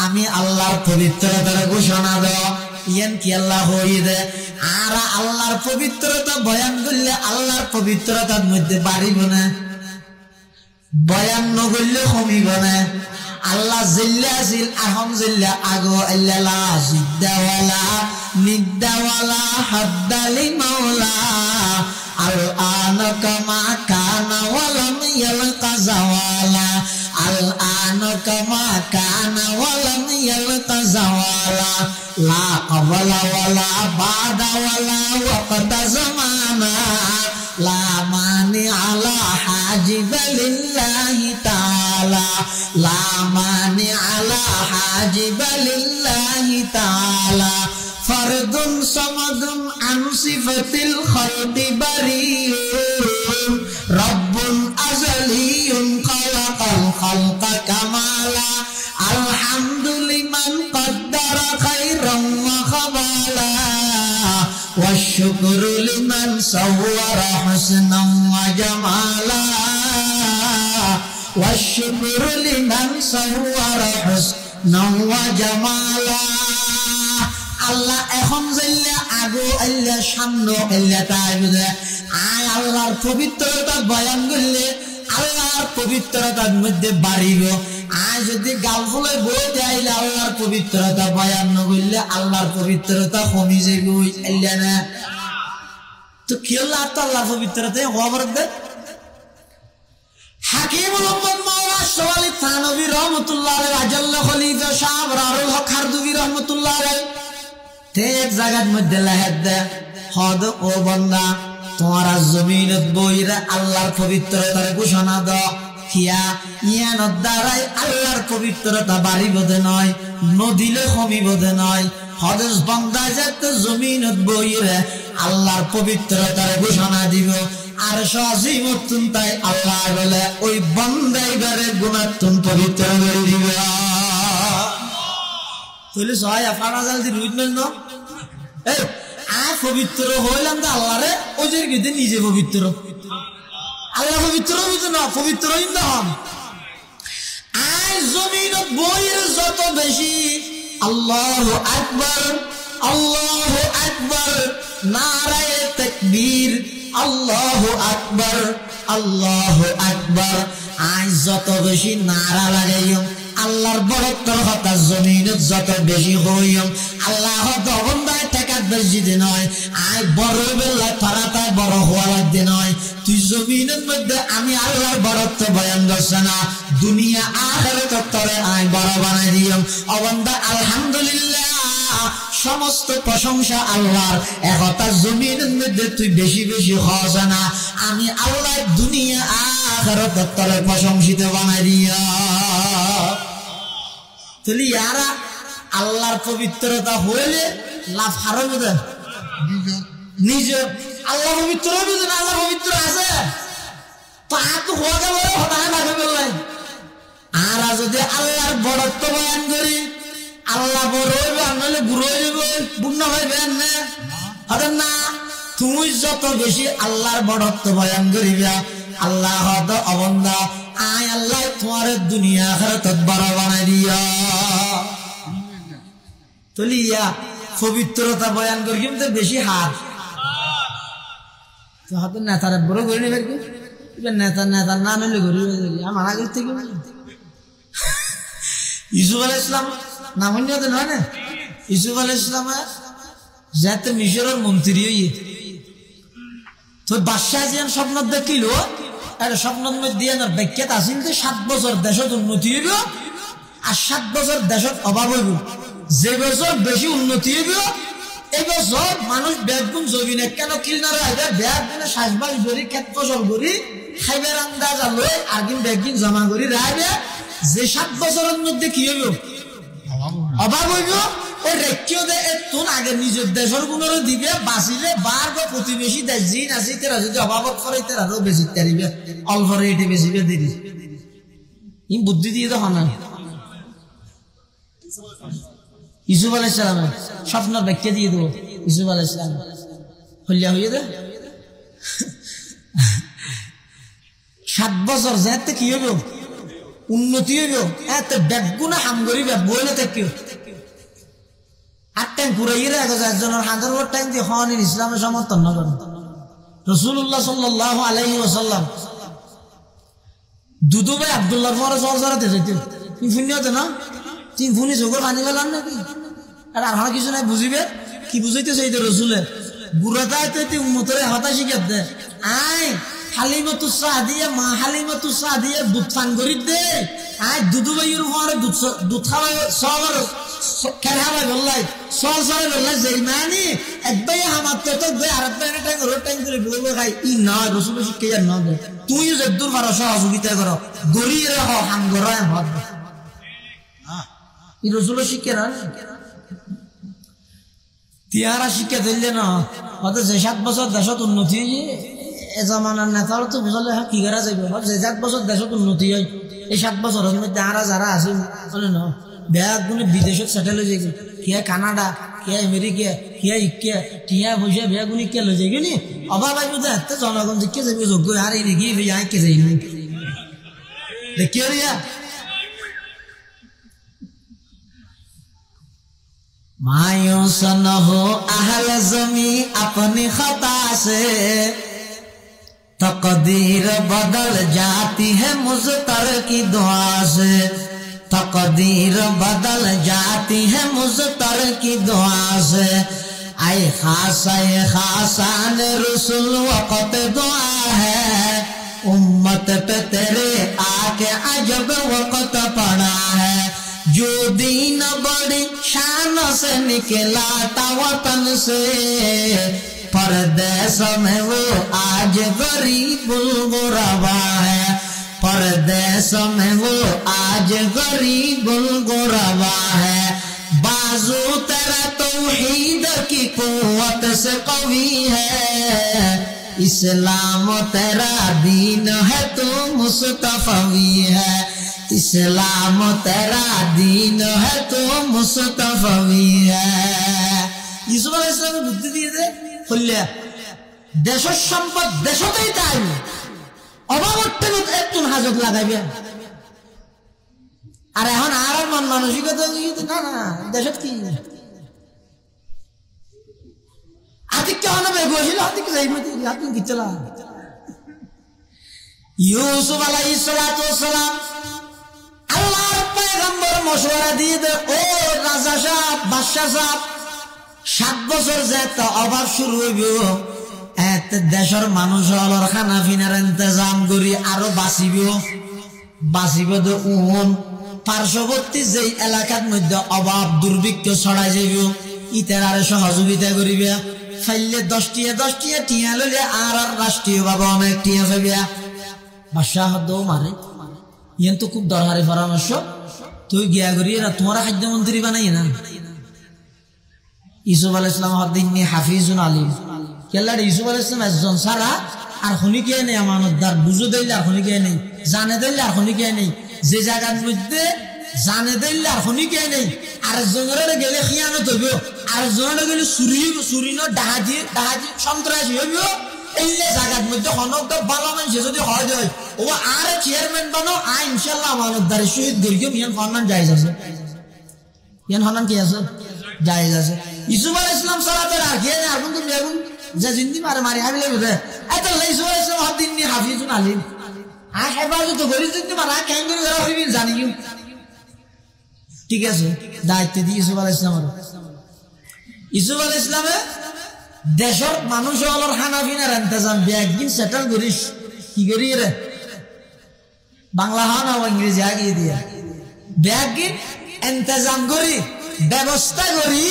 আমি আল্লাহর পবিত্রতার ঘোষণা দাও ইয়ান কি আল্লাহ হইদে আর আল্লাহর পবিত্রতা বয়ান করলে আল্লাহর পবিত্রতার মধ্যে বাড়িব না বয়ান ন করলে কমিব না আল্লাহ জিল্লা জিল আহম জিল্লা আগো আল্লাহ জিদ্দাওয়ালা নিদ্দাওয়ালা হাদ্দালি মাওলা আল আনা কামা কানা ওয়ালাম ইয়ালকা জাওয়ালা আল আনা কামা কানা ওয়ালাম ইয়ালকা জাওয়ালা লা ক্বাবলা ওয়ালা বাদা ওয়ালা ওয়াক্তা জামানা লা মানি আলা হাজিব লিল্লাহি তাআলা লা মানি আলা হাজিব লিল্লাহি তাআলা ফরদুন সামাদুন আন সিফাতিল খালকি বারিউন রব্বুন আযালিয়ুন খালাকাল খালকা কামালা আলহামদুলিমান কদ্দারা খায়রান ওয়া খাবালা والشكر لمن صور حسنا وجمالا والشكر لمن صور حسنا وجمالا আল্লাহ এখন যাইলে আগো আল্লাহ সামনে আল্লাহ তাআলা আয় আল্লাহর পবিত্রতা বয়ান করলে আল্লাহর পবিত্রতার মধ্যে বাড়িব আয় যদি গাল ফুলে বই দেইলে আল্লাহর পবিত্রতা বয়ান না করলে আল্লাহর পবিত্রতা কমে যাবে আল্লাহ না তো কি আল্লাহ আল্লাহর পবিত্রতা খবর দে হাকিমুল উম্মত মাওলানা শাওয়ালি থানভী রাহমাতুল্লাহ আলাইহি আজাল্লা খলিফা শাহ আবরারুল হক খারদুবী রাহমাতুল্লাহ আলাইহি এক জায়গার মধ্যে লাহাদ দে হদ ও বান্দা তোমার জমিনত বইরা আল্লাহর পবিত্রতার ঘোষণা দাও কিয়া ইয়ানোর দ্বারাই আল্লাহর পবিত্রতা বাড়িবদে নয় নদীলে কমিবদে নয় হদস বান্দা যাতে জমিনত বইরা আল্লাহর পবিত্রতার ঘোষণা দিব আর সজীবতুন তাই আল্লাহ বলে ওই বান্দাই বারে গুণাতুন পবিত্র করে দিবে তাহলে সহায় ফাড়া জাল দি রুইবেন না এই আ পবিত্র হইলাম তো আল্লাহরে ওজের গিতে নিজে পবিত্র আল্লাহ পবিত্র হইতো না পবিত্র হইতো হন আয় জমিনত বইয়ের যত বেশি আল্লাহু আকবার নারায়ে তাকবীর আল্লাহু আকবার আয় যত বেশি নারা লাগাইও আল্লাহর বড়ত্বর কথা জমিনত যত বেশি হইম আল্লাহ দবন্দায় টাকার বেশি নয় আয় বড় বেলায় ফারাতায় বড় হওয়া লাগতে নয় তুই জমিনের মধ্যে আমি আল্লাহর বড়ত্ব বয়ান করছে না দুনিয়া আখিরাত তরে আয় বড় বানাই দিম অবন্দা আলহামদুলিল্লাহ সমস্ত প্রশংসা আল্লাহর একতা জমিনের মধ্যে তুই বেশি বেশি হস না আমি আল্লাহ দুনিয়া আখিরাত তরে প্রশংসিত বানাই দিয়া তাহলে ইয়ারা আল্লাহর পবিত্রতা হইলে লাভ হারাবে না নিজে আল্লাহ পবিত্র হবে না আল্লাহ পবিত্র আছে তা তো হওয়া যাবে হঠাৎ লাগে বললেন আর যদি আল্লাহর বড়ত্ব বয়ান করি আল্লাহ বড় হইবে আনলে বুড়ো হইবে বুড়া হইবেন না হঠাৎ না তুমি যত বেশি আল্লাহর বড়ত্ব বয়ান করিবা আল্লাহ হদ অবন্দা আয় আল্লাহ তোমার দুনিয়া আখিরাত বড় বানাই দিয়া তলিয়া পবিত্রতা বয়ান করি কিন্তু বেশি হাত তো হাতে নেতারা বড় করে নেবে নেতা না নিলে ঘুরে আমার আগের থেকে ইউসুফ আলাইহিস সালাম নাম নিয়ে নয় না ইউসুফ আলাইহিস সালাম যাতে মিশরের মন্ত্রী হইয়ে তো বাদশাহ যেন স্বপ্ন দেখিল একটা স্বপ্নের মধ্যে ব্যাখ্যাত আসিল যে 7 বছর দেশত উন্নতি হইব আর 7 বছর দেশত অভাব হইব যে বছর বেশি উন্নতি হইব এই বছর মানুষ বেগুন জমিনে কেন কিলনার আইবে বেগুনে শ্বাসবাস করি ক্ষেত ফসল করি খাইবার আন্দাজ আলো আর কিন্তু বেগুন জমা করি রাইবে যে 7 বছরের মধ্যে কি হইব অভাব হইব ওই রেখিও দে তুন আগে নিজের দেশের গুণরে দিবে বাঁচিলে বার বা প্রতিবেশী দেশ জিন আছে তারা যদি অভাবত করে তারাও বেশি তারিবে অল্প রেটে বেশিবে দিবি ই বুদ্ধি দিয়ে তো হন ইউসুফ আলাইহিস সালামের স্বপ্নের ব্যাখ্যা দিয়ে দেবো ইউসুফ আলাইহিস সালাম হইয়া হইয়া দে 7 বছর যেতে কি হইব উন্নতি হইব এত বেগুনা হাম করিবে বইলে থাকিও আর টাইম পুরাইরে একজনের হাজার টাইম দিয়ে হন ইসলামের সমর্থন না করেন রাসূলুল্লাহ সাল্লাল্লাহু আলাইহি ওয়াসাল্লাম দুদু ভাই আব্দুল্লাহর পরে সরসরাতে যেতেন তুমি ফুনি হতো না তুমি ফুনি চোখের পানি গেলাম নাকি আর আমার কিছু নাই বুঝিবে কি বুঝাইতেছে এই তো রসুলে বুড়াতায় তো উম্মতরে হতা শিখাত দে আয় হালিমাতু সাদিয়া মা হালিমাতু সাদিয়া দুধ পান করি দে আয় দুধু বাইয়ের উপরে দুধ খাওয়াই সবার খেলা ভাই বললাই সর সরে বললাই যেই মানি একবাই আমার তো দে আর একটা টাইম রোড টাইম করে বলবো খাই ই না রসুল শিখে যান না দে তুই যদ্দূর পারো সহযোগিতা করো গড়িয়ে রাখ হাম গড়ায় হদ ই রসুল শিখে না তিয়ারা শিক্ষা দিলে না হয়তো যে 7 বছর দেশত উন্নতি এ জামানার নেতারা তো বুঝালে কি করা যাবে যে 7 বছর দেশত উন্নতি হয় এই 7 বছরের মধ্যে আরা যারা আছে বলে না ব্যাগ গুলো বিদেশত সেটেল হয়ে যাবে কিয়া কানাডা কিয়া আমেরিকা কিয়া ইকিয়া টিয়া বসে ব্যাগ গুলি কে লয়ে যাবে নি অভাব আইব দে এত জনগণ যে কে যাবে যোগ্য আর এই নাকি আই কে যাইনি দেখিও রিয়া मायूस न हो अहल ज़मी अपनी खता से तकदीर बदल जाती है मुज़तर की दुआ से तकदीर बदल जाती है मुज़तर की दुआ से आए खासान रसूल वक़्त दुआ है उम्मत पे तेरे आके अजब वक़्त पड़ा है जो दीन बड़ी शान से निकला था वतन से परदेश में वो आज गरीब गुरबा है परदेश में वो आज गरीब गुरबा है बाजू तेरा तौहीद की कुव्वत से कवी है इस्लाम तेरा दीन है तो मुस्तफवी है इस्लाम तेरा दीन है तो मुस्तफवी है यूसुफ अलैहिस सालाम बुद्धि दिए दे खुल्ले देशर সম্পদ দেশতেই তাই অভাবতে একটু হাজত লাগাইবে আর এখন আর মন মানসিকতা না না দেশত কি আদিক কেন বেগোছিল আদিক যাইবে আপনি কি চলা यूसुफ अलैहिस সালাম আল্লাহর পয়গম্বর মশওয়ারা দিয়ে দে ও রাজা সাহেব বাদশা সাহেব 7 বছর যেত অভাব শুরু হইব এত দেশের মানুষ হলর খানা পিনার ইন্তজাম করি আরো বাঁচিব তো উন পার্শ্ববর্তী যেই এলাকার মধ্যে অভাব দুর্ভিক্ষ ছড়াই যাইব ইতার আরে সহযোগিতা করিবে ফাইলে 10 টিয়া লইলে আর রাষ্ট্রীয় ভাবে অনেক টিয়া পাবে বাদশা হদও মারে ইয়ান তো খুব দরকারি পরামর্শ তুই গিয়া করি না তোমার খাদ্যমন্ত্রী বানাই না ইউসুফ আলাইহিস সালাম হদিননি হাফিজুন আলিম কেল্লার ইউসুফ আলাইহিস সালাম একজন সারা আর খনিকে নেই আমানতদার বুঝো দিলে আর খনিকে নেই জানে দিলে আর খনিকে নেই যে জায়গার মধ্যে জানে দিলে আর খনিকে নেই আর জঙ্গলে গেলে খিয়ানত হইব আর জঙ্গলে গেলে চুরি ন ডাহাতি সন্ত্রাসী হইব এই জায়গার মধ্যে হনক ভালো মানুষ যদি হয় দেয় ও আর চেয়ারম্যান বানো আ ইনশাআল্লাহ আমানতদারি শহীদ গরিব ইয়ান ফরমান জায়েজ আছে ইয়ান হনান কি আছে জায়েজ আছে ইউসুফ আলাইহিস সালাম সালাতের আগে না এখন তো বেগুন যে জিন্দি মারে হাবিলে বুঝে এত ইউসুফ আলাইহিস সালাম হদিননি হাফিজুন আলিম আ হেফাজত করি জিন্দি মারা কেন করে হইবি জানি কি ঠিক আছে দায়িত্ব দি ইউসুফ আলাইহিস সালাম দেশের মানুষ হলর খানা পিনার ইন্তজাম একদিন সেটেল করিস কি করি রে বাংলা হন ইংরেজি আগিয়ে দিয়া ব্যাগিন ইন্তজাম করি ব্যবস্থা করি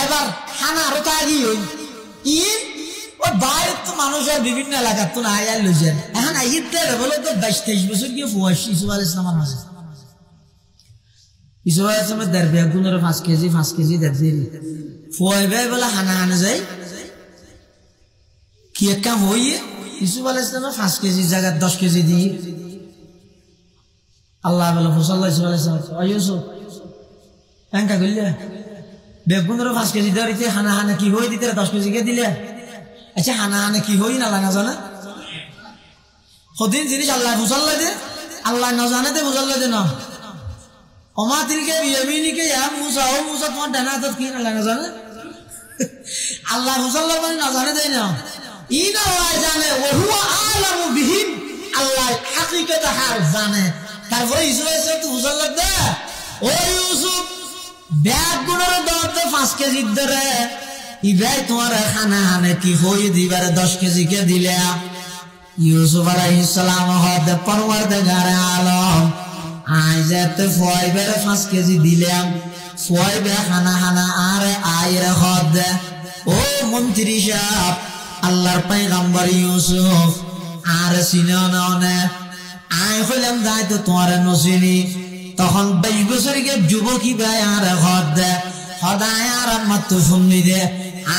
এবার খানা আরো তো আগিয়ে হই ইন ও বাইরে তো মানুষের বিভিন্ন এলাকার তো না আয়ার লইছেন এখন আইতে বলে তো 22-23 বছর গিয়ে ফুয়াস ইউসুফ আলাইহিস সালাম আছে ইউসুফ আলাইহিস সালামের দেড় ব্যাগ গুণের 5 কেজি দেড় দিন ফুয়াই ভাই বলে হানা যায় কি একটা হইয়ে ইউসুফ আলাইহিস সালাম 5 কেজি জায়গা 10 কেজি দিয়ে আল্লাহ বলে ফসল্লাহ ইউসুফ আলাইহিস সালাম ইউসুফ এঙ্কা গইলে বেগুনের 5 কেজি ধরিতে হানা কি হই দিতে 10 কেজি কে দিলে আচ্ছা হানা কি হই না লাগা জানা কদিন জিনিস আল্লাহ ফসল্লাহ দে আল্লাহ না জানে দে ফসল্লাহ দে না ওমা তিলকে বিয়ামিনিকে ইয়া মুসা ও মুসা তোমার ডানা হাত কি না লাগা জানে আল্লাহ ফসল্লাহ মানে না জানে দেয় না ইনা আল্লাহ জানে ওয়া হুয়া আলামু বিহিম আল্লাহ হাকিকত হাল জানে তারপরে ইউসুফ এসে তো বুঝার লাগবে ও ইউসুফ ব্যাগ গুণের দরতে 5 কেজি ধরে ইবাই তোমার খানা হানে কি হই দিবারে 10 কেজি কে দিলে ইউসুফ আলাইহিস সালাম হতে পরওয়ারদিগার আলম আইজাতে ফয়বের 5 কেজি দিলাম ফয়বে খানা হানা আর আইরে হদ ও মন্ত্রী সাহেব আল্লাহর পয়গম্বর ইউসুফ আর সিনানে আই হইলাম যাই তো তোমার নসিনি তখন 22 বছরের যুবকী ভাই আর হদ হদায় আর মাত্র শুননি দে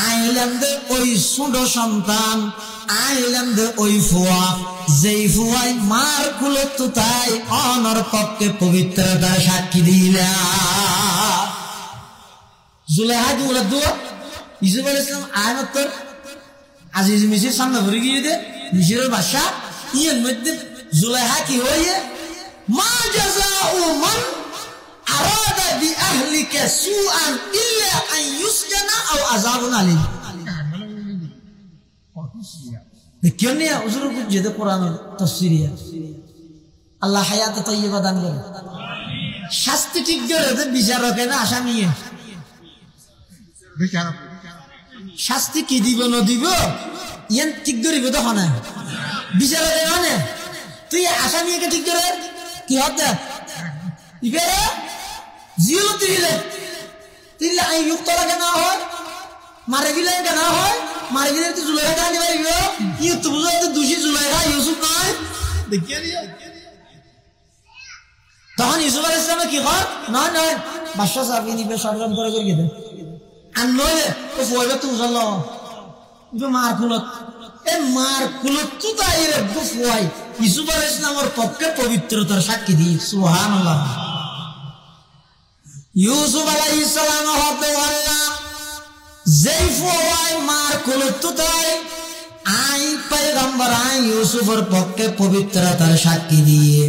আইলাম দে ওই ছোট সন্তান আইলাম দে ওই ফুয়া যেই ফুয়াই মার কুলত তাই অনর পক্ষে পবিত্রতার সাক্ষী দিলা জুলেহা দুলা দু ইউসুফ আলাইহিস সালাম আয়াত আজিজ মিসির সামনে ভরে গিয়ে দে মিসিরের বাদশা ইয়ের মধ্যে জুলেহা কি হয়ে মা জাযাউ মান আরাদা বিআহলিকা সুআন ইল্লা আন ইউসজানা আও আযাবুন আলীম দেখেন না হুজুর বুঝে দে কোরআন তাফসীরিয়া আল্লাহ হায়াত তাইয়্যিবা দান করে শাস্তি ঠিক করে দে বিচারকে না আসামিয়ে বিচারক শাস্তি কি দিব না দিব ইয়ান ঠিক ধরিব তখন বিচারকে মানে তুই আসামিকে ঠিক করে কি হতে ইবেরে জিওলো দিলে তিলে আই ইউক্তলা কেন হয় মারে গিলে কেন হয় মারে গিলে তো জুলাইখা কেন দিবাইব ইউ তো বুঝো তো দোষী জুলাইখা ইউসুফ নয় দেখিয়ে দিয়া তখন ইউসুফ আলাইহিস সালাম কি কর নয় নয় বাদশা সাহেব নিবে ষড়যন্ত্র করে গিয়ে আর নয় ও ফয়বা তো উজালো ইবে মার কুলত এ মার কুলত তো তাইরে ফুয়াই ইউসুফ আলাইহিস সালামের পক্ষে পবিত্রতার সাক্ষী দি সুবহানাল্লাহ ইউসুফ আলাইহিস সালাম হতে আল্লাহ যেই ফুয়াই মার কুলত তাই আই পয়গম্বর আই ইউসুফের পক্ষে পবিত্রতার সাক্ষী দিয়ে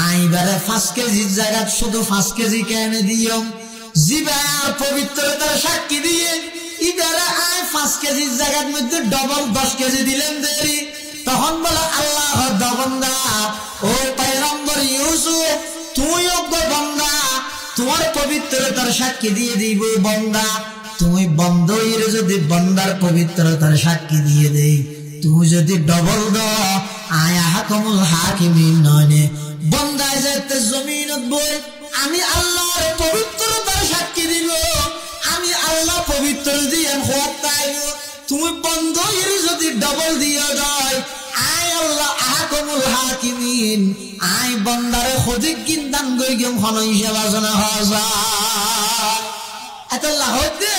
আই বারে 5 কেজি জায়গা শুধু 5 কেজি কেন দিও জিবার পবিত্রতার সাক্ষী দিয়ে ইবারে আই 5 কেজি জায়গার মধ্যে ডবল 10 কেজি দিলেন দেরি তখন বলে আল্লাহ বান্দা ও পয়গম্বর ইউসুফ তুই অজ্ঞ বান্দা তোমার পবিত্রতার সাক্ষী দিয়ে দিব বান্দা তুমি বন্ধইরে যদি বান্দার পবিত্রতার সাক্ষী দিয়ে দেই তুমি যদি ডবল দাও আয়া হাকুমুল হাকিমিন নয় বান্দা যেতে জমিনত বই আমি আল্লাহর পবিত্রতার সাক্ষী দিব আমি আল্লাহ পবিত্র দিয়ে হতাইব তুমি বন্ধইরে যদি ডবল দিয়া যায় আয় আল্লাহ হাকুমুল হাকিমিন আই বান্দারে খোদিক কিনদান গই গেম হন হিসাব আলোচনা হওয়া এত লাহতে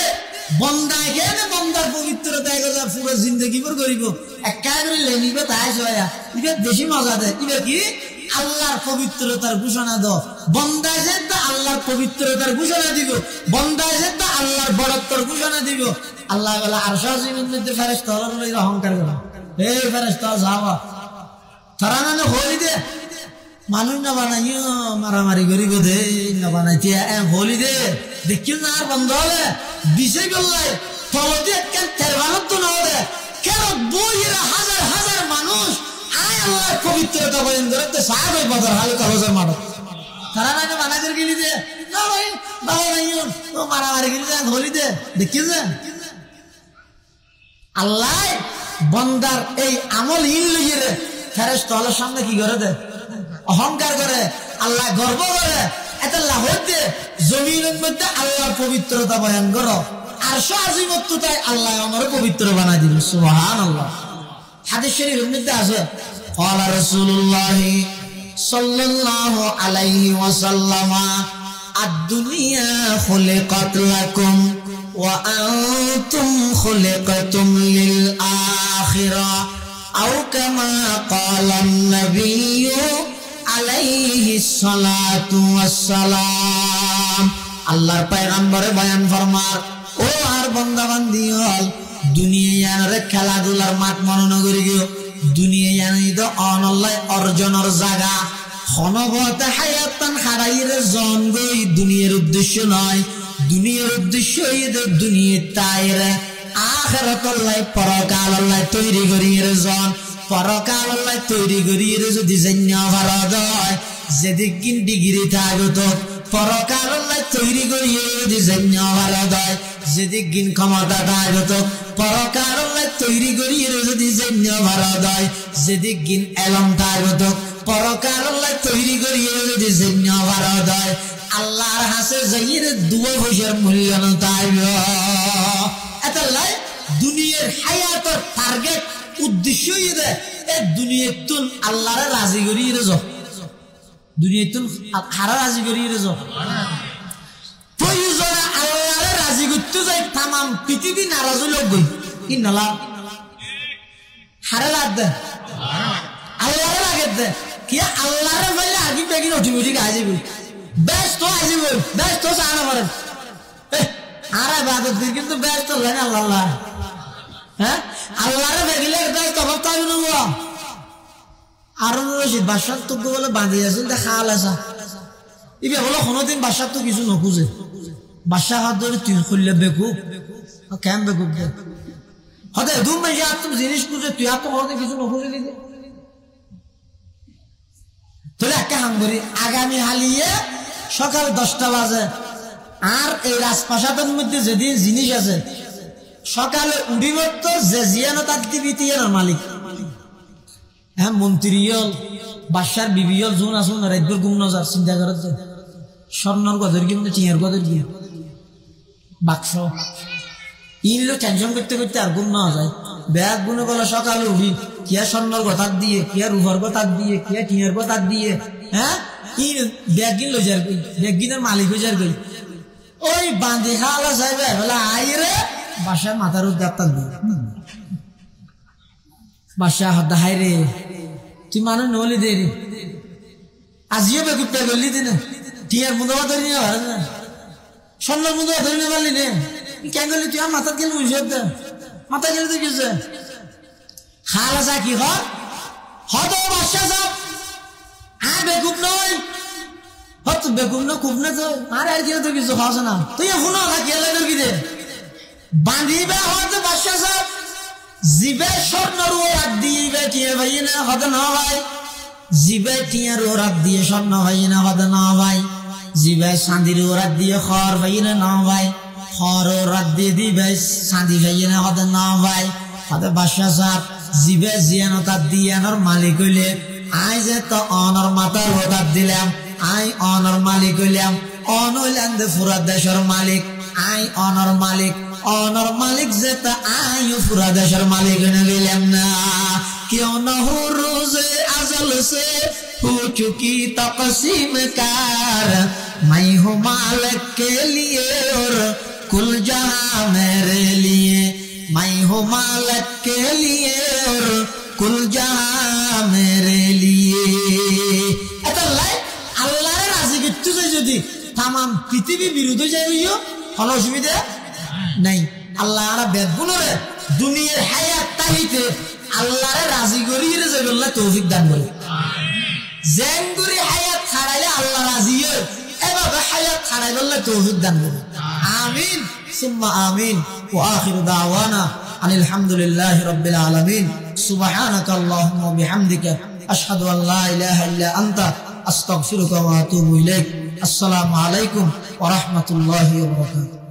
বন্দা কেন বন্দার পবিত্রতা এগোজা পুরো জিন্দগি পর করিব একা করে লেনিবে তাই জয়া ইবে বেশি মজা দেয় ইবে কি আল্লাহর পবিত্রতার ঘোষণা দাও বন্দা যেটা আল্লাহর পবিত্রতার ঘোষণা দিব বন্দা যেটা আল্লাহর বড়ত্বর ঘোষণা দিব আল্লাহ বলে আরশ আজিমের মধ্যে ফেরেশতা হলো অহংকার করে এই ফেরেশতা যাওয়া তারা না হলি দে মানুষ না বানাইও মারামারি করিব দে না বানাইতে হলি দে দেখিও না আর বন্ধ হবে বিষয় করলে তলতে কেন তেরবানত তো না হবে কেন বইয়ের হাজার হাজার মানুষ আয় আল্লাহর পবিত্রতা বলেন ধরতে সাহাব হয়ে বদর হালে কলসের মাঠ তারা না বানাইতে গেলি দে না ভাই বাবা নাইও তো মারামারি গেলি দে হলি দে দেখিও না আল্লাহ বন্দার এই আমল ইন লিয়ে ফেরেশতা আল্লাহর সামনে কি করে দে অহংকার করে আল্লাহ গর্ব করে এটা লাহতে জমিনের মধ্যে আল্লাহর পবিত্রতা বয়ান করো আরশ আজিমত তো তাই আল্লাহ আমার পবিত্র বানাই দিল সুবহানাল্লাহ হাদিস শরীফের মধ্যে আছে قال رسول الله صلى الله عليه وسلم الدنيا خلقت لكم وأنتم خلقتم للآخرة أو كما قال النبي عليه الصلاة والسلام আল্লাহর পয়গম্বরে বয়ান ফরমার ও আর বান্দাবান্দি হল দুনিয়া রে খেলাধুলার মাঠ মনে করি গিয়ে দুনিয়া জানি তো অনল্লাহ অর্জনের জায়গা হনবতে হায়াতান হারাইরে জন গই দুনিয়ার উদ্দেশ্য নয় দুনিয়ার উদ্দেশ্য এদের দুনিয়া তাইরে আখিরাত আল্লাহ পরকাল আল্লাহ তৈরি করিয়ে জন পরকাল আল্লাহ তৈরি করিয়ে যদি জান্না ভারত হয় যেদিন ডিগ্রি থাকত পরকালে তৈরি করিয়ে যদি জন্য ভালো দেয়, যেদিন ক্ষমতা থাকত পরকালে তৈরি করিয়ে যদি জন্য ভালো দেয়, যেদিন এলম থাকত পরকালে তৈরি করিয়ে যদি জন্য ভালো দেয়, আল্লাহর হাসে যাইয়ের দুয়া পয়সার মূল্য না তাইব। এটা লাই দুনিয়ার হায়াতের টার্গেট উদ্দেশ্যই দেয় এ দুনিয়াতুন আল্লাহরে রাজি করিয়ে রেজ, দুনিয়াতুন হারা রাজি করিয়ে রেজ। প্রয়োজনে আল্লাহরে রাজি করতে যাই তাম পৃথিবী নারাজ লোক গই কি নালা হারে লাগ দে আল্লাহরে লাগে দে কি আল্লাহরে বলে আগে বেগিন অটোমেটিক আসবে ব্যস্ত আসবে ব্যস্ত চানা পারেন আরে বাদত দিন কিন্তু ব্যস্ত লাগে আল্লাহ। হ্যাঁ আল্লাহরে বেগিলে ব্যস্ত অভাব তাই নেব। আরুন রশিদ বাদশাহ তো বলে বাঁধি আছিল খাল আসা ইবে বলো কোনোদিন বাদশাহ তো কিছু নখুঁজে, বাদশাহ হাত ধরে তুই খুললে বেকুব কেম বেকুব দে হতে দু মাসে আর তুমি জিনিস খুঁজে তুই আর তো কোনোদিন কিছু নখুঁজে দিতে তোলে একটা হাম করি আগামী হালিয়ে সকাল 10টা বাজে আর এই রাজপ্রাসাদের মধ্যে যেদিন জিনিস আছে সকালে উড়িব তো যে জিয়ানো তার দিবি তিয়ার মালিক। হ্যাঁ মন্ত্রী হল বাদশার বিবি হল জোন আসুন রাজ্যের গুম নজার চিন্তা করার যে স্বর্ণর গদের কি টিয়ার গদের কি বাক্স ইনলো টেনশন করতে করতে আর গুম না যায় ব্যাগ গুনে বলে সকালে উঠি কিয়া স্বর্ণর কথার দিয়ে কিয়া রুহার কথার দিয়ে কিয়া টিয়ার কথার দিয়ে হ্যাঁ ইন ব্যাগ গিন লই যার গই ব্যাগ গিনের মালিক হয়ে যার গই ওই বাঁধি খাওয়া যাইবে বলে আইরে বাসার মাথার উদ্যাপ্তার দিয়ে বাসা হদ্দা হাই রে তুই মানুষ নলি দে রে আজিও বেকুপটা করলি দিনে টিয়ার মুদবা ধরে নিয়ে পারেন না স্বর্ণর মুদবা ধরে নিয়ে পারলি নে কেন করলি তুই আর মাথার গেলে উঠে দে মাথায় গেলে তো কিছু খাল আসা কি হর হদ বাসা সব আর বেকুপ নয় হত বেকুপ না কুপ না তো আর গেলে তো কিছু খাওয়াছ না তুই শুনো না কে লাগে কি দে বাঁধিবে হতে বাসা সব জিবে স্বর্ণর ওরাত দিয়ে টিয়া ভাই না হতে না ভাই জিবে টিয়ার ওরাত দিয়ে স্বর্ণ ভাই না হতে না ভাই জিবে চাঁদির ওরাত দিয়ে খর ভাই না ভাই খর ওরাত দিয়ে দিবে চাঁদি ভাই না হতে না ভাই হতে বাসা সাপ জিবে জিয়ানতার দিয়ানোর মালিক হইলে আই যে তো অনর মাথার ওরাত দিলাম আই অনর মালিক হইলাম অন হইলাম দে পুরা দেশের মালিক আই অনর মালিক অনর মালিক যেটা আয়ু পুরা দেশের মালিক এনে গেলাম না क्यों न हो रोज़े अज़ल से हो चुकी तक़सीम कार मैं हूँ मालिक के लिए और कुल जहां मेरे लिए मैं हूँ मालिक के लिए और कुल जहां मेरे लिए এটা লাই আল্লাহর রাজি করতে চাই যদি तमाम পৃথিবী বিরুদ্ধে যাইও কোনো অসুবিধা নাই। আল্লাহ আর বেদগুলোরে দুনিয়ার হায়াত তাহিতে আল্লাহরে রাজি করিয়ে যাবেন তৌফিক দান করে জেঙ্গুরি হায়াত ছাড়াইলে আল্লাহ রাজি হয় এভাবে হায়াত ছাড়াই বললে তৌফিক দান করে আমিন সুম্মা আমিন ওয়া আখিরু দাওয়ানা আনিল হামদুলিল্লাহি রাব্বিল আলামিন সুবহানাকা আল্লাহুম্মা ওয়া বিহামদিকা আশহাদু আল লা ইলাহা ইল্লা আনতা আস্তাগফিরুকা ওয়া আতুবু ইলাইক। আসসালামু আলাইকুম ওয়া রাহমাতুল্লাহি ওয়া বারাকাতুহু।